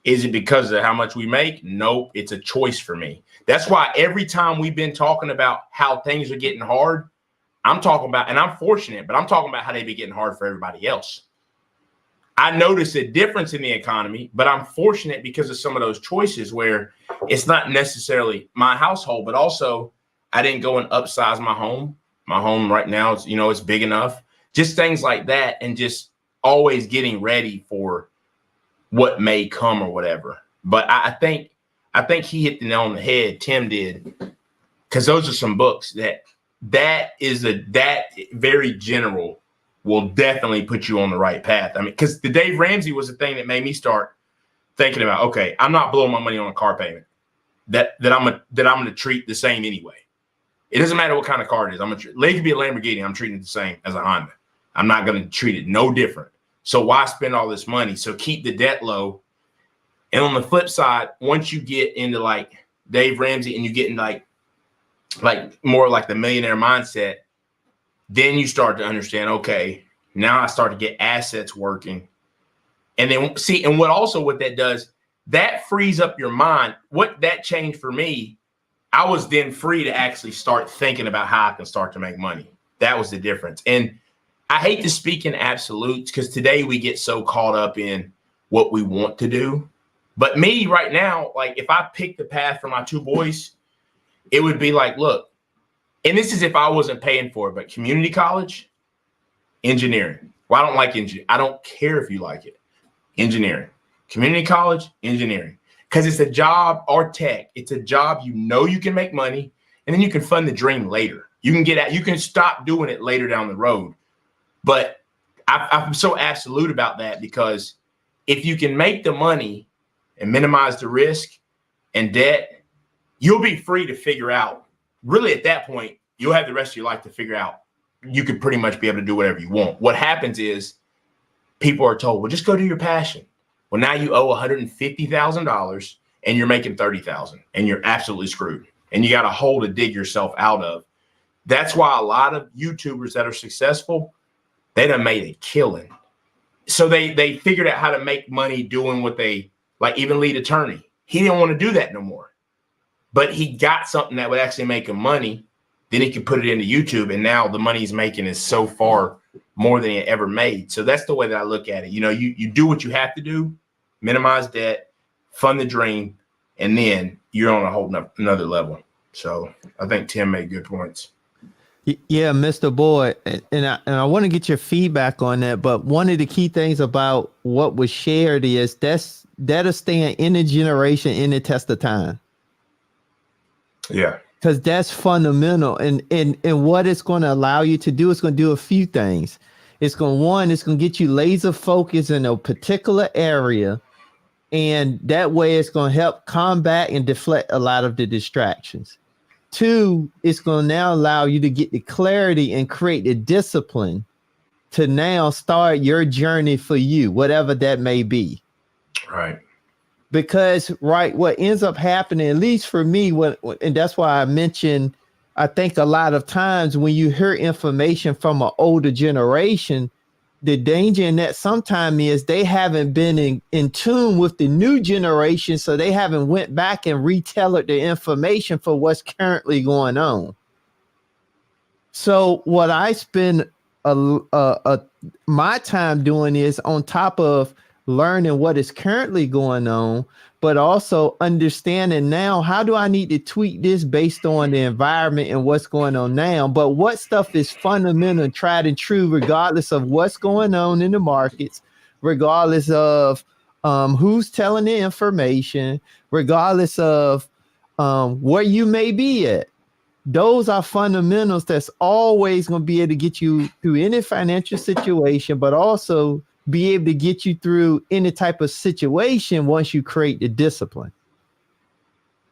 Is it because of how much we make? Nope. It's a choice for me. That's why every time we've been talking about how things are getting hard, I'm talking about, and I'm fortunate, but I'm talking about how they be getting hard for everybody else. I notice a difference in the economy, but I'm fortunate because of some of those choices where it's not necessarily my household, but also I didn't go and upsize my home. My home right now is, it's big enough. Just things like that, and just always getting ready for what may come or whatever. But I think he hit the nail on the head. Tim did, because those are some books that very general will definitely put you on the right path. I mean, because the Dave Ramsey was the thing that made me start thinking about, okay, I'm not blowing my money on a car payment that I'm gonna treat the same anyway. It doesn't matter what kind of car it is. It could be a Lamborghini. I'm treating it the same as a Honda. I'm not going to treat it no different. So why spend all this money? So keep the debt low. And on the flip side, once you get into like Dave Ramsey and you get in like more like the millionaire mindset, then you start to understand, okay, now I start to get assets working. And then see, and what that does, that frees up your mind. What that changed for me, I was then free to actually start thinking about how I can start to make money. That was the difference. And I hate to speak in absolutes because today we get so caught up in what we want to do. But me right now, like if I pick the path for my 2 boys, it would be like, look, and this is if I wasn't paying for it, but community college, engineering. Well, I don't like engineering. I don't care if you like it. Engineering, community college, engineering. Because it's a job, or tech. It's a job you can make money, and then you can fund the dream later. You can stop doing it later down the road. But I'm so absolute about that because if you can make the money and minimize the risk and debt, you'll be free to figure out. Really, at that point, you'll have the rest of your life to figure out. You could pretty much be able to do whatever you want. What happens is people are told, well, just go do your passion. Well, now you owe $150,000 and you're making $30,000 and you're absolutely screwed. And you got a hole to dig yourself out of. That's why a lot of YouTubers that are successful, they done made a killing. So they figured out how to make money doing what they like. Even lead attorney, he didn't want to do that no more, but he got something that would actually make him money. Then he could put it into YouTube, and now the money he's making is so far more than he ever made. So that's the way that I look at it. You do what you have to do, minimize debt, fund the dream, and then you're on a whole another level. So I think Tim made good points. Yeah, Mr. Boyd, and I want to get your feedback on that. But one of the key things about what was shared is that'll stand in the generation, in the test of time. Yeah, because that's fundamental. And what it's going to allow you to do, it's going to do a few things. It's going to get you laser focused in a particular area, and that way it's going to help combat and deflect a lot of the distractions. 2, it's going to now allow you to get the clarity and create the discipline to now start your journey for you, whatever that may be. Right. Because, what ends up happening, at least for me, and that's why I mentioned, I think a lot of times when you hear information from an older generation, the danger in that sometimes is they haven't been in tune with the new generation, so they haven't went back and retailored the information for what's currently going on. So what I spend my time doing is on top of learning what is currently going on, but also understanding now, how do I need to tweak this based on the environment and what's going on now? But what stuff is fundamental and tried and true, regardless of what's going on in the markets, regardless of who's telling the information, regardless of where you may be at. Those are fundamentals that's always going to be able to get you through any financial situation, but also be able to get you through any type of situation once you create the discipline.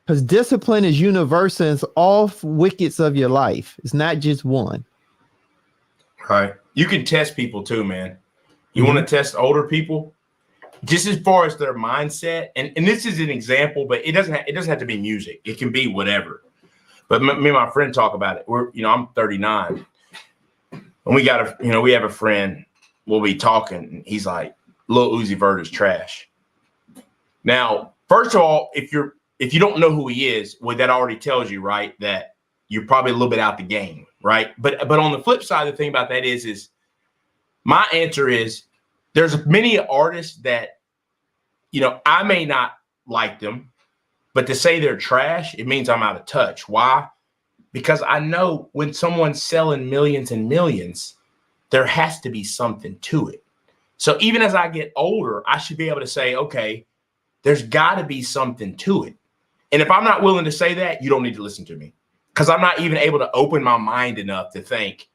Because discipline is universal. It's all wickets of your life. It's not just one. Right. You can test people too, man. You want to test older people, just as far as their mindset. And this is an example, but it doesn't have to be music. It can be whatever. But me and my friend talk about it. I'm 39, and we have a friend. We'll be talking, and he's like, "Lil Uzi Vert is trash." Now, first of all, if you don't know who he is, well, that already tells you, right, that you're probably a little bit out the game, right? But on the flip side, the thing about that is my answer is there's many artists that, I may not like them, but to say they're trash, it means I'm out of touch. Why? Because I know when someone's selling millions and millions, there has to be something to it. So even as I get older, I should be able to say, okay, there's got to be something to it. And if I'm not willing to say that, you don't need to listen to me, because I'm not even able to open my mind enough to think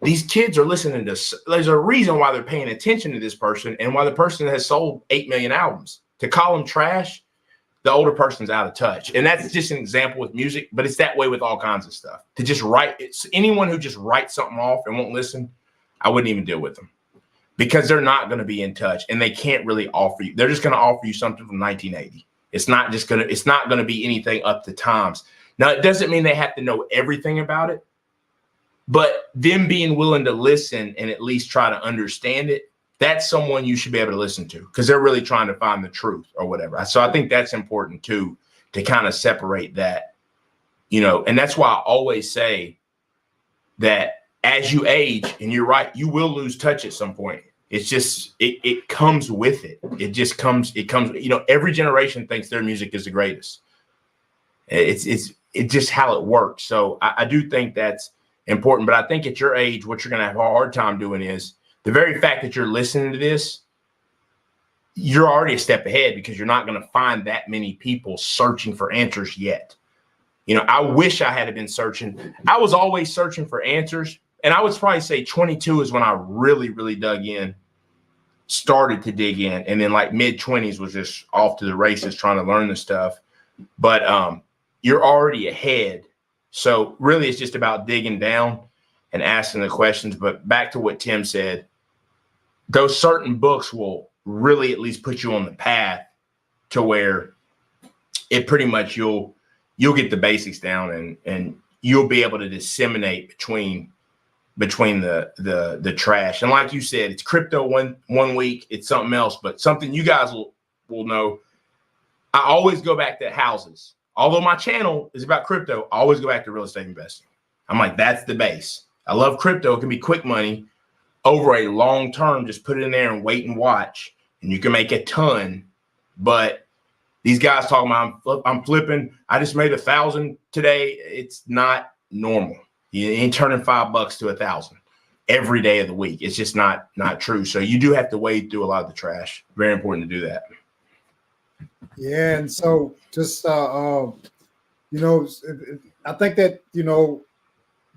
these kids are listening to. There's a reason why they're paying attention to this person and why the person has sold 8 million albums. To call them trash, the older person's out of touch. And that's just an example with music, but it's that way with all kinds of stuff. To just it's anyone who just writes something off and won't listen, I wouldn't even deal with them, because they're not going to be in touch and they can't really offer you. They're just going to offer you something from 1980. It's not going to be anything up to times. Now, it doesn't mean they have to know everything about it, but them being willing to listen and at least try to understand it, that's someone you should be able to listen to, because they're really trying to find the truth or whatever. So I think that's important too, to kind of separate that, and that's why I always say that as you age, and you're right, you will lose touch at some point. It's just, it comes with it. It comes, every generation thinks their music is the greatest. It's just how it works. So I do think that's important, but I think at your age, what you're going to have a hard time doing is the very fact that you're listening to this, you're already a step ahead, because you're not going to find that many people searching for answers yet. I wish I had been searching. I was always searching for answers. And I would probably say 22 is when I really, really dug in, started to dig in. And then like mid-20s was just off to the races trying to learn the stuff. But you're already ahead. So really it's just about digging down and asking the questions. But back to what Tim said, those certain books will really at least put you on the path to where it pretty much you'll get the basics down, and you'll be able to disseminate between the trash. And like you said, it's crypto one week, it's something else, but something you guys will know. I always go back to houses. Although my channel is about crypto, I always go back to real estate investing. I'm like, that's the base. I love crypto. It can be quick money over a long term. Just put it in there and wait and watch, and you can make a ton. But these guys talking about I'm flipping, I just made 1,000 today. It's not normal. You ain't turning $5 to 1,000 every day of the week. It's just not true. So you do have to wade through a lot of the trash. Very important to do that. Yeah, and so just I think that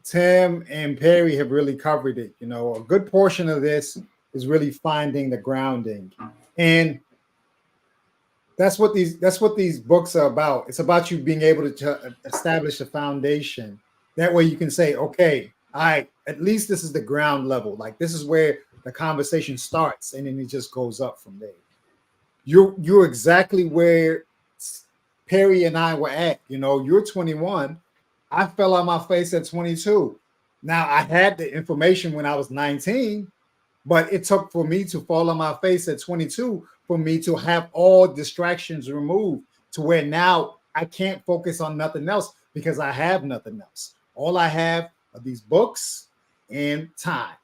Tim and Perry have really covered it. A good portion of this is really finding the grounding, and that's what these books are about. It's about you being able to establish a foundation. That way you can say, okay, at least this is the ground level. Like, this is where the conversation starts, and then it just goes up from there. You're exactly where Perry and I were at. You're 21. I fell on my face at 22. Now, I had the information when I was 19, but it took for me to fall on my face at 22 for me to have all distractions removed, to where now I can't focus on nothing else, because I have nothing else. All I have are these books and time.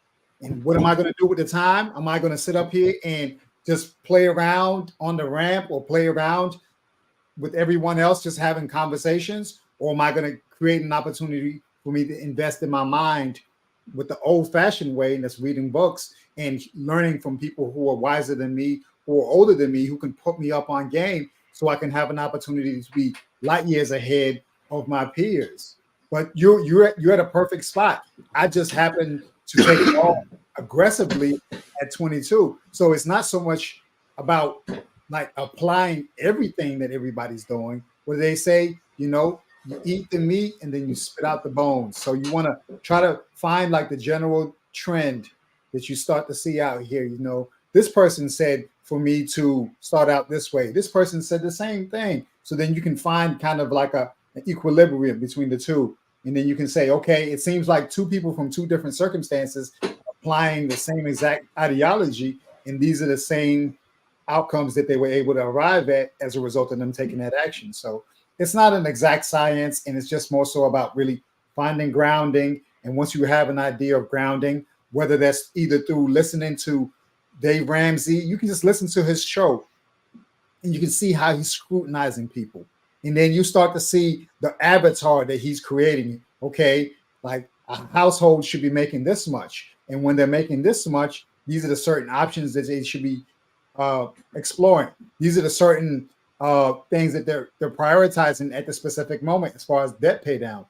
And what am I going to do with the time? Am I going to sit up here and just play around on the ramp, or play around with everyone else just having conversations? Or am I going to create an opportunity for me to invest in my mind with the old-fashioned way, and that's reading books and learning from people who are wiser than me, who are older than me who can put me up on game so I can have an opportunity to be light years ahead of my peers. But you're at a perfect spot. I just happen to take off aggressively at 22. So it's not so much about like applying everything that everybody's doing. Where they say, you eat the meat and then you spit out the bones. So you want to try to find like the general trend that you start to see out here. This person said for me to start out this way. This person said the same thing. So then you can find kind of like an equilibrium between the two. And then you can say, okay, it seems like two people from two different circumstances applying the same exact ideology, and these are the same outcomes that they were able to arrive at as a result of them taking that action. So it's not an exact science, and it's just more so about really finding grounding. And once you have an idea of grounding, whether that's either through listening to Dave Ramsey, you can just listen to his show and you can see how he's scrutinizing people. And then you start to see the avatar that he's creating. Okay, like a household should be making this much. And when they're making this much, these are the certain options that they should be exploring. These are the certain things that they're prioritizing at the specific moment as far as debt pay down.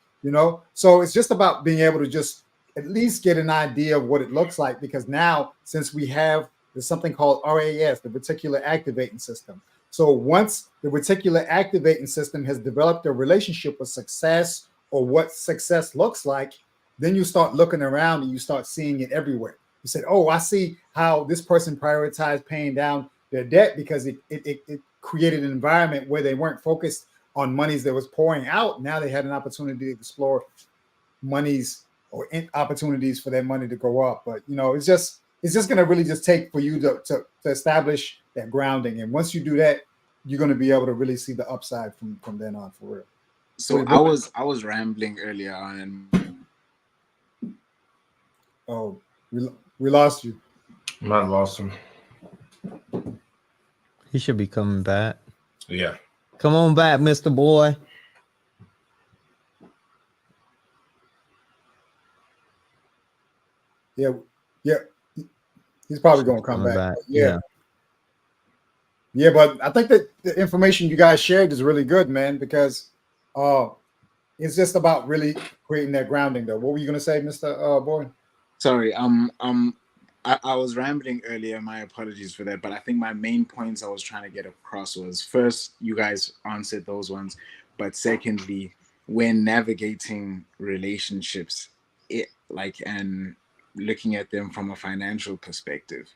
So it's just about being able to just at least get an idea of what it looks like, because now since there's something called RAS, the reticular activating system. So once the reticular activating system has developed a relationship with success or what success looks like, then you start looking around and you start seeing it everywhere. You said, oh, I see how this person prioritized paying down their debt because it created an environment where they weren't focused on monies that was pouring out. Now they had an opportunity to explore monies or opportunities for their money to go up. But, it's just going to really just take for you to establish that grounding. And once you do that, you're going to be able to really see the upside from then on, for real. So I was rambling earlier on. Oh, we lost you. Might have lost him. He should be coming back. Yeah. Come on back, Mr. Boy. Yeah. He's probably going to come back. Yeah, but I think that the information you guys shared is really good, man, because it's just about really creating that grounding, though. What were you going to say, Mr. Boy? Sorry, I was rambling earlier. My apologies for that. But I think my main points I was trying to get across was, first, you guys answered those ones. But secondly, when navigating relationships, and looking at them from a financial perspective,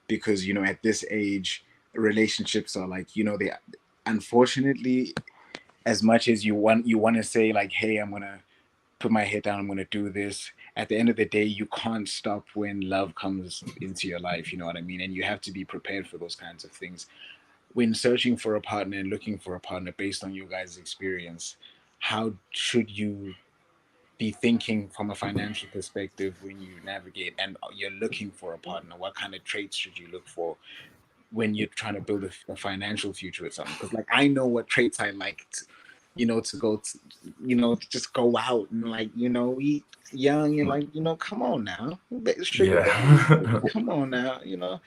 because at this age, relationships are like, they, unfortunately, as much as you want to say like, hey, I'm gonna put my head down, I'm gonna do this, at the end of the day, you can't stop when love comes into your life, you know what I mean? And you have to be prepared for those kinds of things. When searching for a partner and looking for a partner based on your guys' experience, how should you be thinking from a financial perspective when you navigate and you're looking for a partner? What kind of traits should you look for when you're trying to build a financial future with someone? Because like, I know what traits I liked, to go to, to just go out and like, eat young and like, come on now, sugar baby, come on now,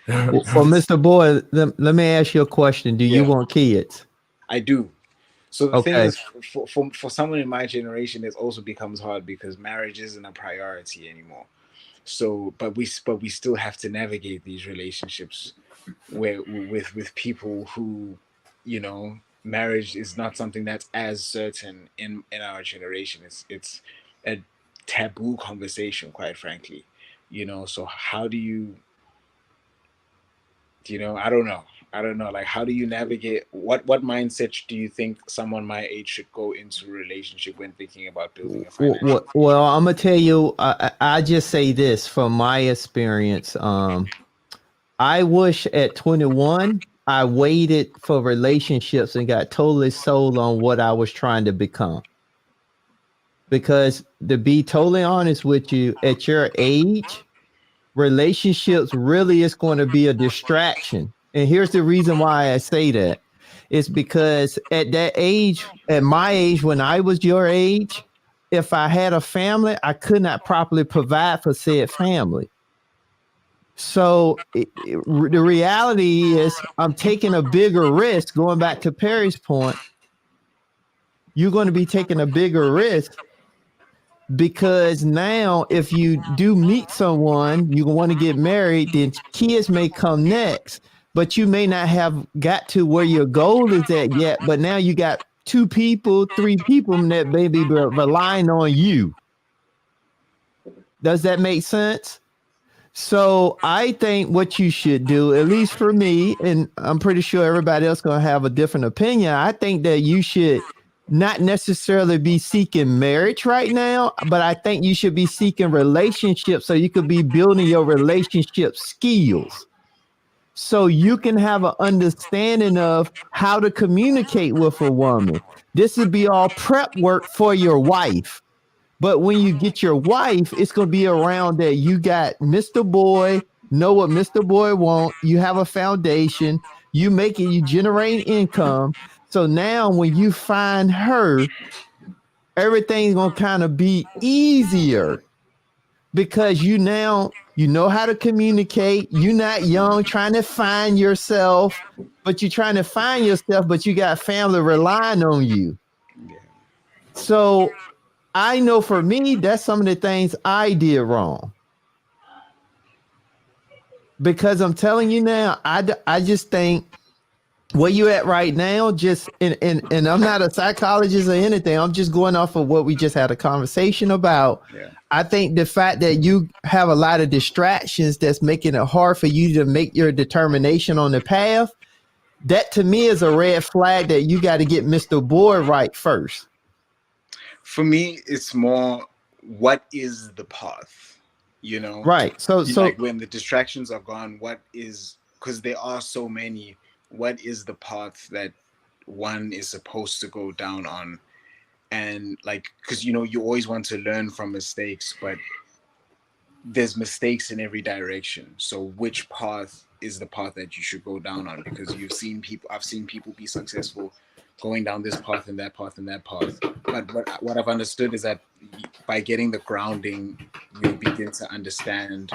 Well, Mr. Boy, let me ask you a question. Do you want kids? I do. So the thing is, for someone in my generation, it also becomes hard because marriage isn't a priority anymore. So, but we still have to navigate these relationships with people who, marriage is not something that's as certain in our generation. It's a taboo conversation, quite frankly. So how do you, I don't know. Like, how do you navigate? What mindset do you think someone my age should go into a relationship when thinking about building a financial? Well, I'm gonna tell you. I just say this from my experience. I wish at 21 I waited for relationships and got totally sold on what I was trying to become. Because to be totally honest with you, at your age, relationships really is going to be a distraction. And here's the reason why I say that. It's because at that age, at my age, when I was your age, if I had a family, I could not properly provide for said family. So the reality is I'm taking a bigger risk. Going back to Perry's point, you're going to be taking a bigger risk because now if you do meet someone, you want to get married, then kids may come next, but you may not have got to where your goal is at yet. But now you got 2 people, 3 people that may be relying on you. Does that make sense? So I think what you should do, at least for me, and I'm pretty sure everybody else going to have a different opinion. I think that you should not necessarily be seeking marriage right now, but I think you should be seeking relationships so you could be building your relationship skills. So you can have an understanding of how to communicate with a woman. This would be all prep work for your wife. But when you get your wife, it's going to be around that you got Mr. Boy, know what Mr. Boy want. You have a foundation. You make it, you generate income. So now when you find her, everything's going to kind of be easier because you know how to communicate. You're not young trying to find yourself, but you're trying to find yourself, but you got family relying on you. So I know for me, that's some of the things I did wrong. Because I'm telling you now, I just think where you at right now, just and I'm not a psychologist or anything. I'm just going off of what we just had a conversation about. Yeah. I think the fact that you have a lot of distractions that's making it hard for you to make your determination on the path, that to me is a red flag that you got to get Mr. Boy right first. For me, it's more what is the path, you know? Right. So like when the distractions are gone, what is, because there are so many, what is the path that one is supposed to go down on? And like, because you always want to learn from mistakes, but there's mistakes in every direction. So which path is the path that you should go down on? Because I've seen people be successful going down this path and that path and that path. But what I've understood is that by getting the grounding, you begin to understand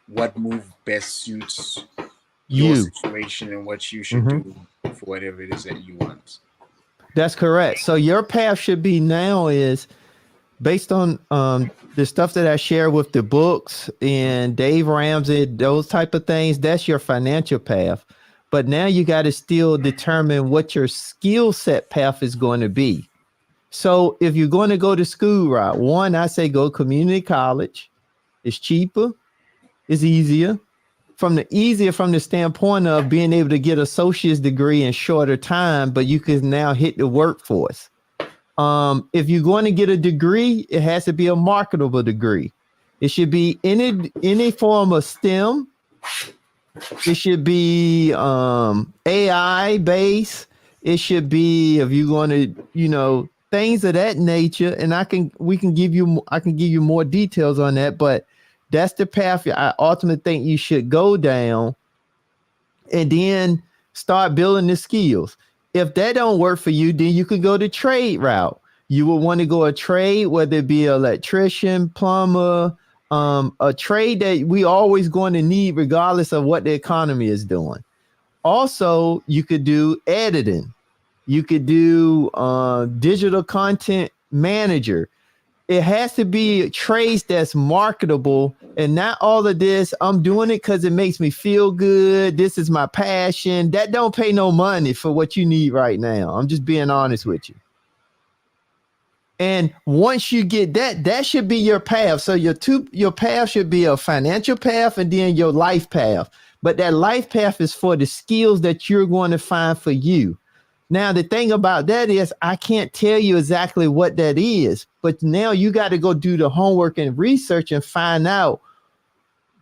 what move best suits your situation and what you should do for whatever it is that you want. That's correct. So your path should be now is based on the stuff that I share with the books and Dave Ramsey, those type of things. That's your financial path. But now you got to still determine what your skill set path is going to be. So if you're going to go to school route, one, I say go community college. It's cheaper. It's easier. From the standpoint of being able to get associate's degree in shorter time, but you can now hit the workforce. If you're going to get a degree, it has to be a marketable degree. It should be any form of STEM. It should be AI based. It should be, if you're going to, things of that nature. And I can give you more details on that, but that's the path I ultimately think you should go down, and then start building the skills. If that don't work for you, then you could go the trade route. You would want to go a trade, whether it be electrician, plumber, a trade that we always going to need regardless of what the economy is doing. Also, you could do editing. You could do digital content manager. It has to be trades that's marketable and not all of this. I'm doing it because it makes me feel good. This is my passion. That don't pay no money for what you need right now. I'm just being honest with you. And once you get that should be your path. So your path should be a financial path and then your life path. But that life path is for the skills that you're going to find for you. Now, the thing about that is I can't tell you exactly what that is, but now you got to go do the homework and research and find out,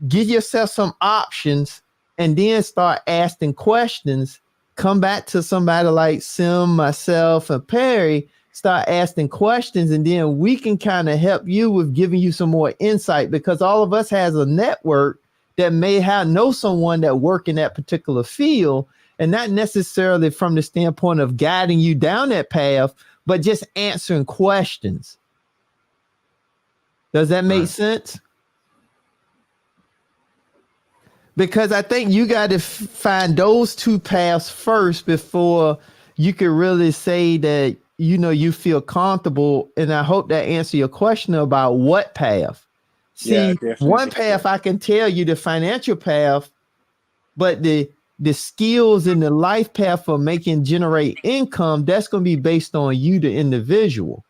give yourself some options, and then start asking questions. Come back to somebody like Sim, myself, and Perry, start asking questions, and then we can kind of help you with giving you some more insight, because all of us has a network that may know someone that work in that particular field. And not necessarily from the standpoint of guiding you down that path, but just answering questions. Does that make sense? Because I think you got to find those two paths first before you can really say that, you know, you feel comfortable. And I hope that answer your question about what path. Yeah, See, one definitely. path I can tell you, the financial path, but the skills and the life path for making generate income, that's going to be based on you, the individual.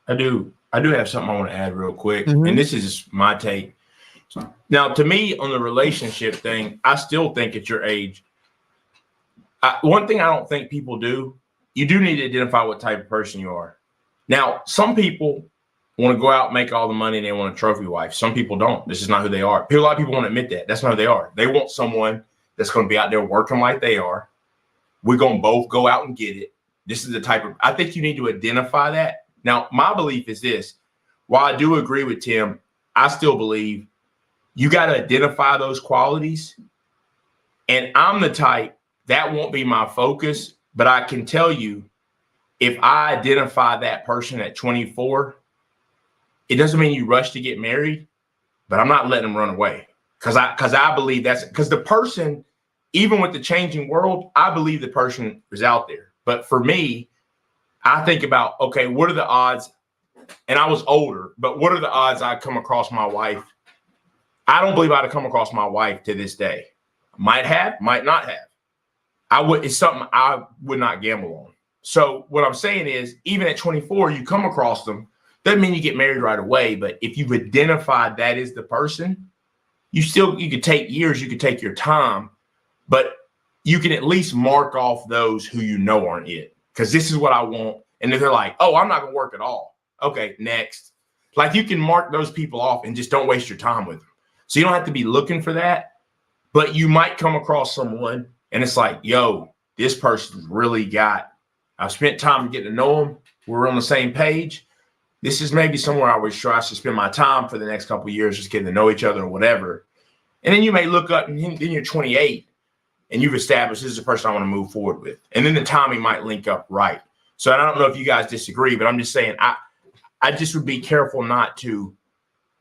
I do have something I want to add real quick, Mhm. and this is my take. Now, to me, on the relationship thing, I still think at your age, one thing I don't think people do, you do need to identify what type of person you are. Now, some people want to go out and make all the money and they want a trophy wife. Some people don't. This is not who they are. A lot of people won't admit that. That's not who they are. They want someone that's going to be out there working like they are. We're going to both go out and get it. This is the type of, I think you need to identify that. Now, my belief is this. While I do agree with Tim, I still believe you got to identify those qualities. And I'm the type that won't be my focus, but I can tell you, if I identify that person at 24, it doesn't mean you rush to get married, but I'm not letting them run away. Because I believe that's because the person, even with the changing world, I believe the person is out there. But for me, I think about, okay, what are the odds? And I was older, but what are the odds I come across my wife? I don't believe I'd have come across my wife to this day. Might have, might not have. It's something I would not gamble on. So what I'm saying is, even at 24, you come across them. Doesn't mean you get married right away, but if you've identified that is the person, you could take years, you could take your time, but you can at least mark off those who you know aren't it. Because this is what I want. And if they're like, oh, I'm not going to work at all. Okay, next. Like, you can mark those people off and just don't waste your time with them. So you don't have to be looking for that, but you might come across someone and it's like, yo, this person's really got, I've spent time getting to know them. We're on the same page. This is maybe somewhere I would try to spend my time for the next couple of years, just getting to know each other or whatever. And then you may look up and then you're 28 and you've established this is the person I want to move forward with. And then the timing might link up right. So I don't know if you guys disagree, but I'm just saying, I just would be careful not to,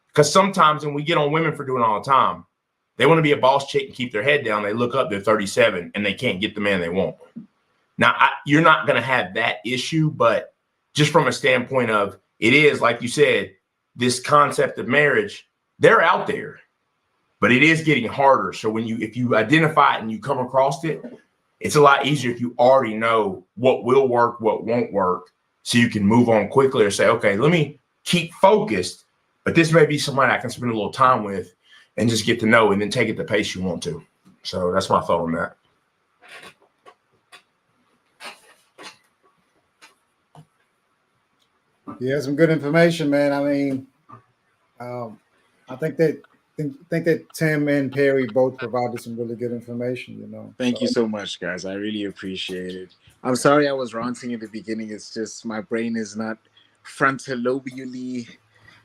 because sometimes when we get on women for doing it all the time, they want to be a boss chick and keep their head down. They look up, they're 37 and they can't get the man they want. Now, you're not going to have that issue, but just from a standpoint of, it is, like you said, this concept of marriage, they're out there, but it is getting harder. So if you identify it and you come across it, it's a lot easier if you already know what will work, what won't work, so you can move on quickly or say, okay, let me keep focused, but this may be somebody I can spend a little time with and just get to know and then take it the pace you want to. So that's my thought on that. Yeah, some good information, man. I mean, I think that Tim and Perry both provided some really good information. You know, Thank you so much, guys. I really appreciate it. I'm sorry I was ranting in the beginning. It's just my brain is not frontalobally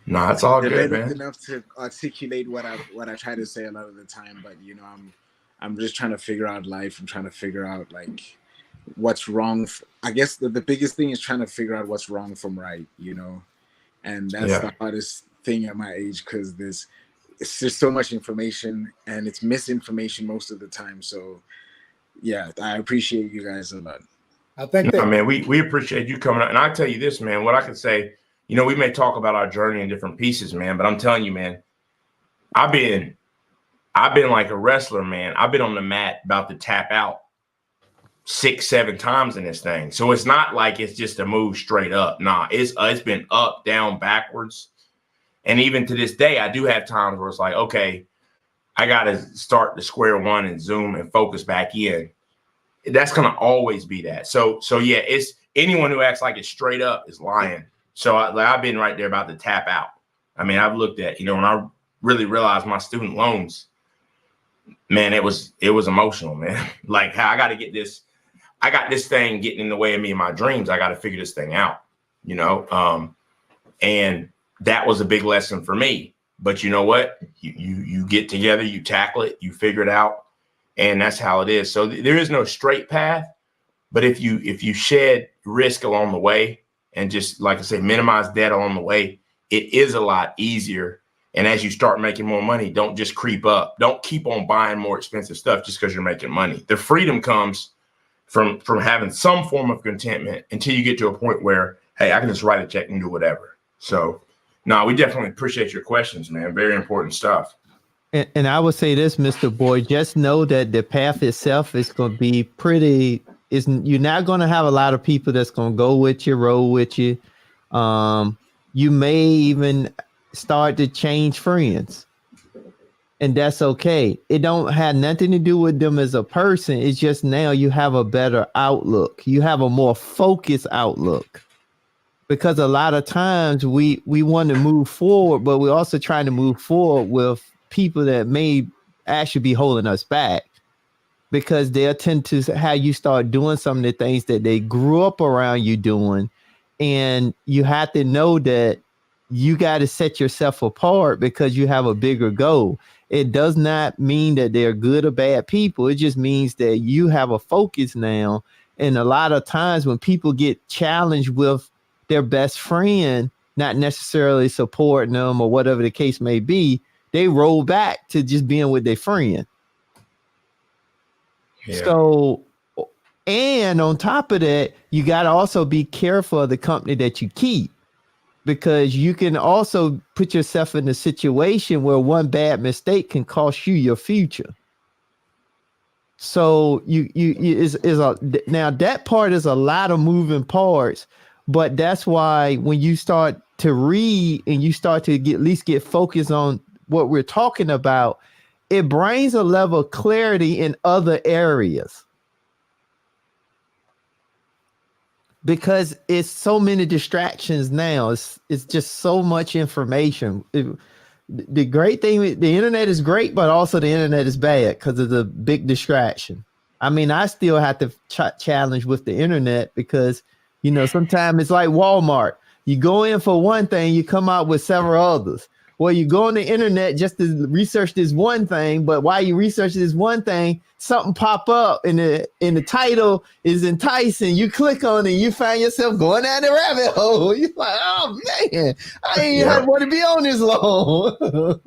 No, it's all good, developed man. enough to articulate what I try to say a lot of the time. But you know, I'm just trying to figure out life. I'm trying to figure out like what's wrong. I guess the biggest thing is trying to figure out what's wrong from right. You know, and that's the hardest thing at my age because it's just so much information and it's misinformation most of the time. So yeah, I appreciate you guys a lot. I think that, man, we appreciate you coming out. And I tell you this, man, what I could say, you know, we may talk about our journey in different pieces, man, but I'm telling you, man, I've been like a wrestler, man. I've been on the mat about to tap out 6-7 times in this thing. So it's not like it's just a move straight up. Nah, it's been up, down, backwards. And even to this day, I do have times where it's like, okay, I got to start to square one and zoom and focus back in. That's going to always be that. So yeah, it's anyone who acts like it's straight up is lying. So I've been right there about to tap out. I mean, I've looked at, you know, when I really realized my student loans, man, it was emotional, man. Like, I got this thing getting in the way of me and my dreams. I got to figure this thing out, you know? And that was a big lesson for me. But you know what? You get together, you tackle it, you figure it out, and that's how it is. So there is no straight path. But if you shed risk along the way and just, like I say, minimize debt along the way, it is a lot easier. And as you start making more money, don't just creep up. Don't keep on buying more expensive stuff just because you're making money. The freedom comes from having some form of contentment until you get to a point where, hey, I can just write a check and do whatever. So, no, we definitely appreciate your questions, man. Very important stuff. And I would say this, Mr. Boyd, just know that the path itself is going to be pretty. You're not going to have a lot of people that's going to go with you, roll with you. You may even start to change friends, and that's okay. It don't have nothing to do with them as a person. It's just now you have a better outlook. You have a more focused outlook, because a lot of times we want to move forward, but we're also trying to move forward with people that may actually be holding us back, because they'll tend to have you start doing some of the things that they grew up around you doing. And you have to know that you got to set yourself apart because you have a bigger goal. It does not mean that they're good or bad people. It just means that you have a focus now. And a lot of times when people get challenged with their best friend not necessarily supporting them or whatever the case may be, they roll back to just being with their friend. Yeah. So, and on top of that, you got to also be careful of the company that you keep, because you can also put yourself in a situation where one bad mistake can cost you your future. So now that part is a lot of moving parts, but that's why when you start to read and you start to at least get focused on what we're talking about, it brings a level of clarity in other areas, because it's so many distractions now. It's just so much information. The great thing, the internet is great, but also the internet is bad because of the big distraction. I mean, I still have to challenge with the internet because, sometimes it's like Walmart. You go in for one thing, you come out with several others. Well, you go on the internet just to research this one thing, but while you research this one thing, something pop up and the title is enticing. You click on it, you find yourself going down the rabbit hole. You're like, oh man, I ain't want to be on this long.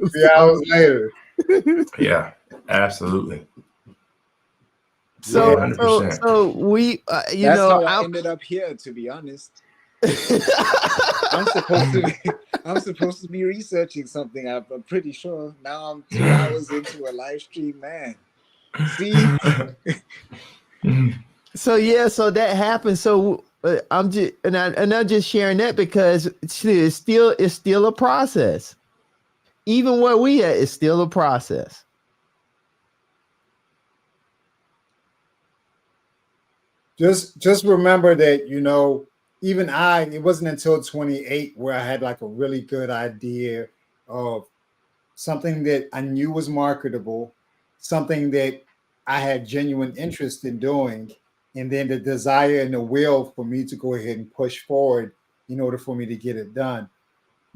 3 hours later. Yeah, absolutely. So, 100%. so we, That's how I ended up here, to be honest. I'm supposed to be researching something. I'm pretty sure now I'm 2 hours into a live stream, man. See? So that happens. So I'm just sharing that because it's still a process. Even where we at, it's still a process. Just remember that, even it wasn't until 28 where I had like a really good idea of something that I knew was marketable, something that I had genuine interest in doing, and then the desire and the will for me to go ahead and push forward in order for me to get it done.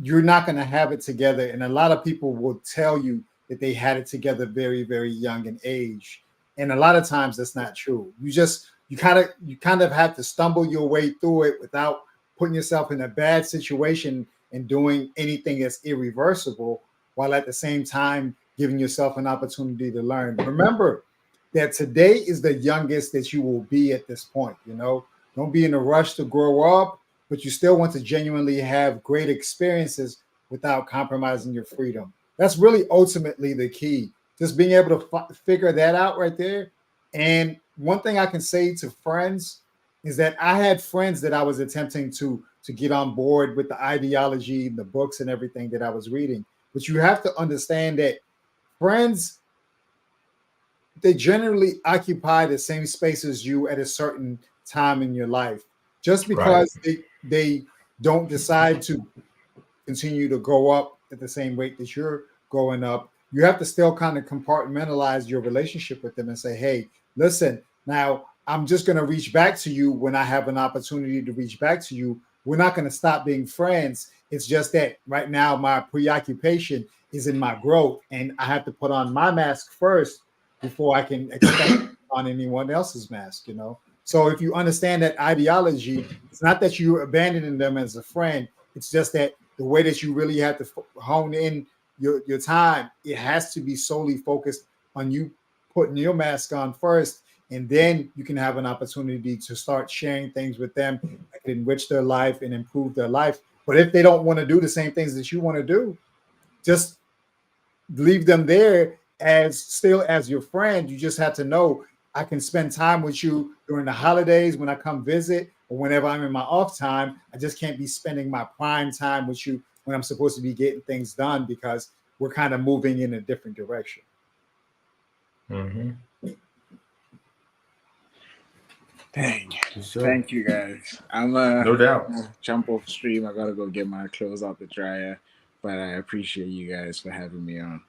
You're not going to have it together. And a lot of people will tell you that they had it together very, very young in age. And a lot of times that's not true. You kind of have to stumble your way through it without putting yourself in a bad situation and doing anything that's irreversible, while at the same time giving yourself an opportunity to learn. Remember that today is the youngest that you will be at this point. Don't be in a rush to grow up, but you still want to genuinely have great experiences without compromising your freedom. That's really ultimately the key. Just being able to figure that out right there. And one thing I can say to friends is that I had friends that I was attempting to get on board with the ideology, the books and everything that I was reading. But you have to understand that friends, they generally occupy the same space as you at a certain time in your life. Just because they don't decide to continue to go up at the same rate that you're going up, you have to still kind of compartmentalize your relationship with them and say, hey, listen, now I'm just going to reach back to you when I have an opportunity to reach back to you. We're not going to stop being friends. It's just that right now my preoccupation is in my growth, and I have to put on my mask first before I can expect on anyone else's mask, So if you understand that ideology, it's not that you're abandoning them as a friend. It's just that the way that you really have to hone in your time, it has to be solely focused on you putting your mask on first, and then you can have an opportunity to start sharing things with them that can enrich their life and improve their life. But if they don't want to do the same things that you want to do, just leave them there as still as your friend. You just have to know I can spend time with you during the holidays when I come visit or whenever I'm in my off time. I just can't be spending my prime time with you when I'm supposed to be getting things done because we're kind of moving in a different direction. Mm-hmm. Dang. Sure. Thank you guys. I'm No doubt. jump off stream. I gotta go get my clothes out the dryer. But I appreciate you guys for having me on.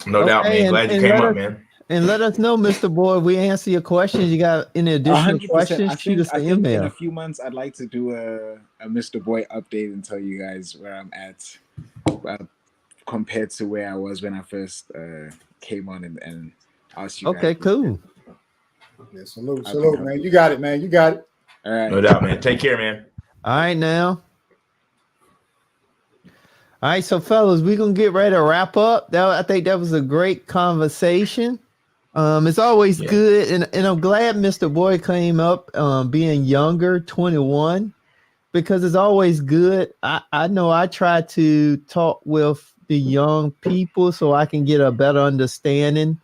No doubt, man. Glad you came up, man. And let us know, Mr. Boyd. We answer your questions. You got any additional 100%. questions? Shoot us I an think in email. a few months I'd like to do a Mr. Boy update and tell you guys where I'm at compared to where I was when I first came on and asked you guys. Okay, cool. Yeah, salute, man. You got it, man. You got it. All right. No doubt, man. Take care, man. All right, now. All right, so fellas, we're gonna get ready to wrap up. I think that was a great conversation. It's always good, and I'm glad Mr. Boyd came up, being younger, 21, because it's always good. I know I try to talk with the young people so I can get a better understanding.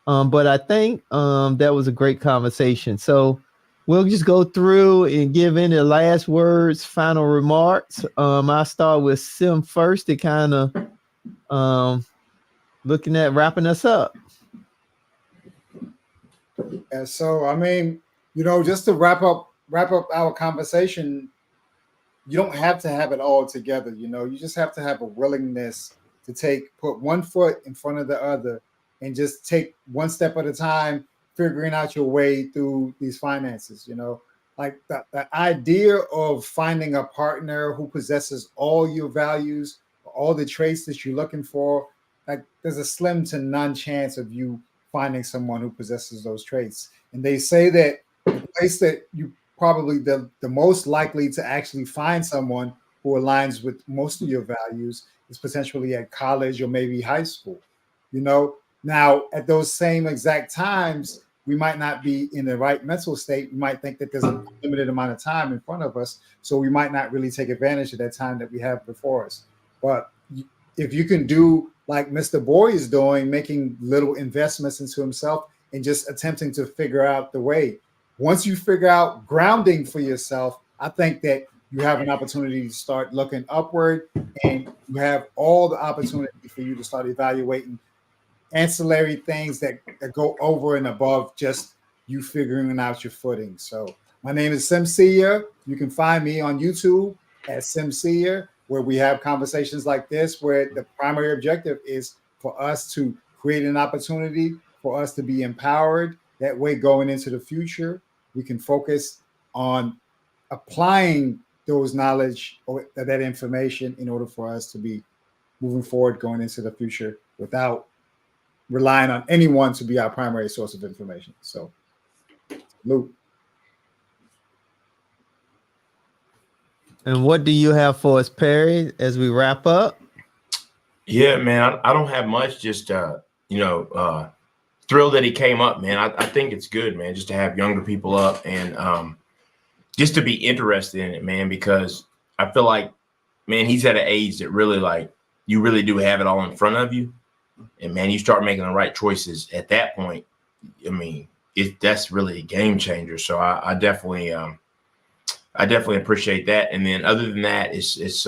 But I think that was a great conversation. So we'll just go through and give any last words, final remarks. I'll start with Sim first to kind of looking at wrapping us up. And so, I mean, just to wrap up our conversation, you don't have to have it all together. You just have to have a willingness to put one foot in front of the other and just take one step at a time, figuring out your way through these finances. Like the idea of finding a partner who possesses all your values, all the traits that you're looking for, like there's a slim to none chance of you finding someone who possesses those traits. And they say that the place that you probably the most likely to actually find someone who aligns with most of your values is potentially at college or maybe high school. Now at those same exact times, we might not be in the right mental state. We might think that there's a limited amount of time in front of us, so we might not really take advantage of that time that we have before us. But if you can do like Mr. Boyd is doing, making little investments into himself and just attempting to figure out the way. Once you figure out grounding for yourself, I think that you have an opportunity to start looking upward, and you have all the opportunity for you to start evaluating ancillary things that go over and above just you figuring out your footing. So my name is Sim Seer. You can find me on YouTube at Sim Seer, where we have conversations like this, where the primary objective is for us to create an opportunity for us to be empowered. That way, going into the future, we can focus on applying those knowledge or that information in order for us to be moving forward, going into the future without relying on anyone to be our primary source of information. So, Luke. And what do you have for us, Perry, as we wrap up? Yeah, man, I don't have much. Just thrilled that he came up, man. I think it's good, man, just to have younger people up and just to be interested in it, man, because I feel like, man, he's at an age that really, like, you really do have it all in front of you. And, man, you start making the right choices at that point. I mean, that's really a game changer. So I definitely appreciate that. And then other than that, it's just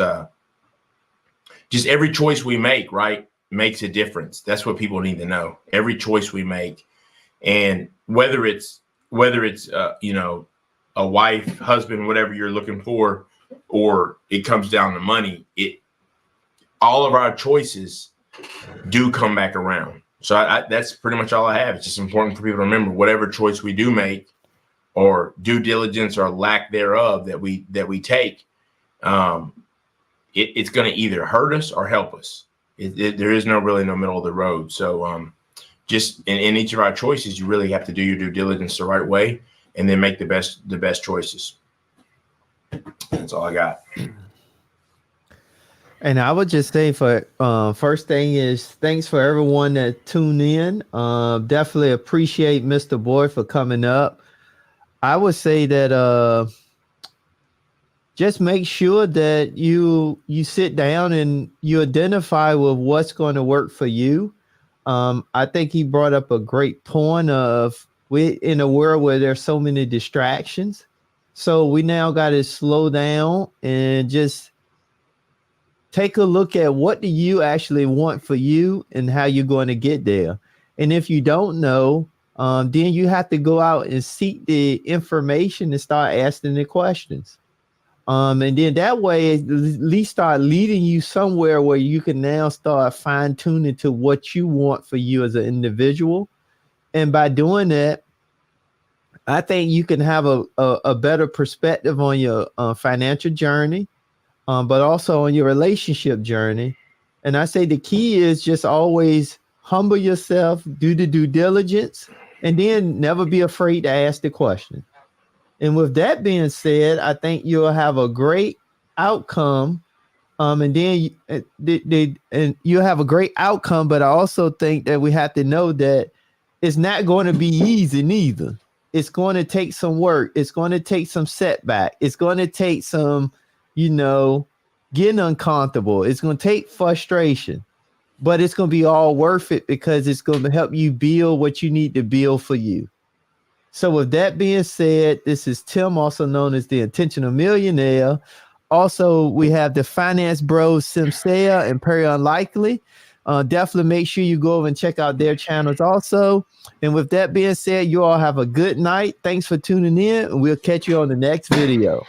every choice we make, right, makes a difference. That's what people need to know. Every choice we make, and whether it's a wife, husband, whatever you're looking for, or it comes down to money, all of our choices do come back around. So that's pretty much all I have. It's just important for people to remember whatever choice we do make, or due diligence or lack thereof that we take, it's going to either hurt us or help us. There is no middle of the road. So just in each of our choices, you really have to do your due diligence the right way, and then make the best choices. That's all I got. And I would just say for first thing is thanks for everyone that tuned in. Definitely appreciate Mr. Boyd for coming up. I would say that just make sure that you sit down and you identify with what's going to work for you. I think he brought up a great point of we in a world where there's so many distractions. So we now got to slow down and just take a look at what do you actually want for you and how you're going to get there. And if you don't know, then you have to go out and seek the information and start asking the questions. And then that way, at least start leading you somewhere where you can now start fine tuning to what you want for you as an individual. And by doing that, I think you can have a better perspective on your financial journey, but also on your relationship journey. And I say the key is just always humble yourself, do the due diligence, and then never be afraid to ask the question. And with that being said, I think you'll have a great outcome. And then and you'll have a great outcome. But I also think that we have to know that it's not going to be easy neither. It's going to take some work. It's going to take some setback. It's going to take some, getting uncomfortable. It's going to take frustration, but it's going to be all worth it because it's going to help you build what you need to build for you. So with that being said, this is Tim, also known as the Intentional Millionaire. Also, we have the Finance Bros, Simsea and Perry Unlikely. Definitely make sure you go over and check out their channels also. And with that being said, you all have a good night. Thanks for tuning in, and we'll catch you on the next video.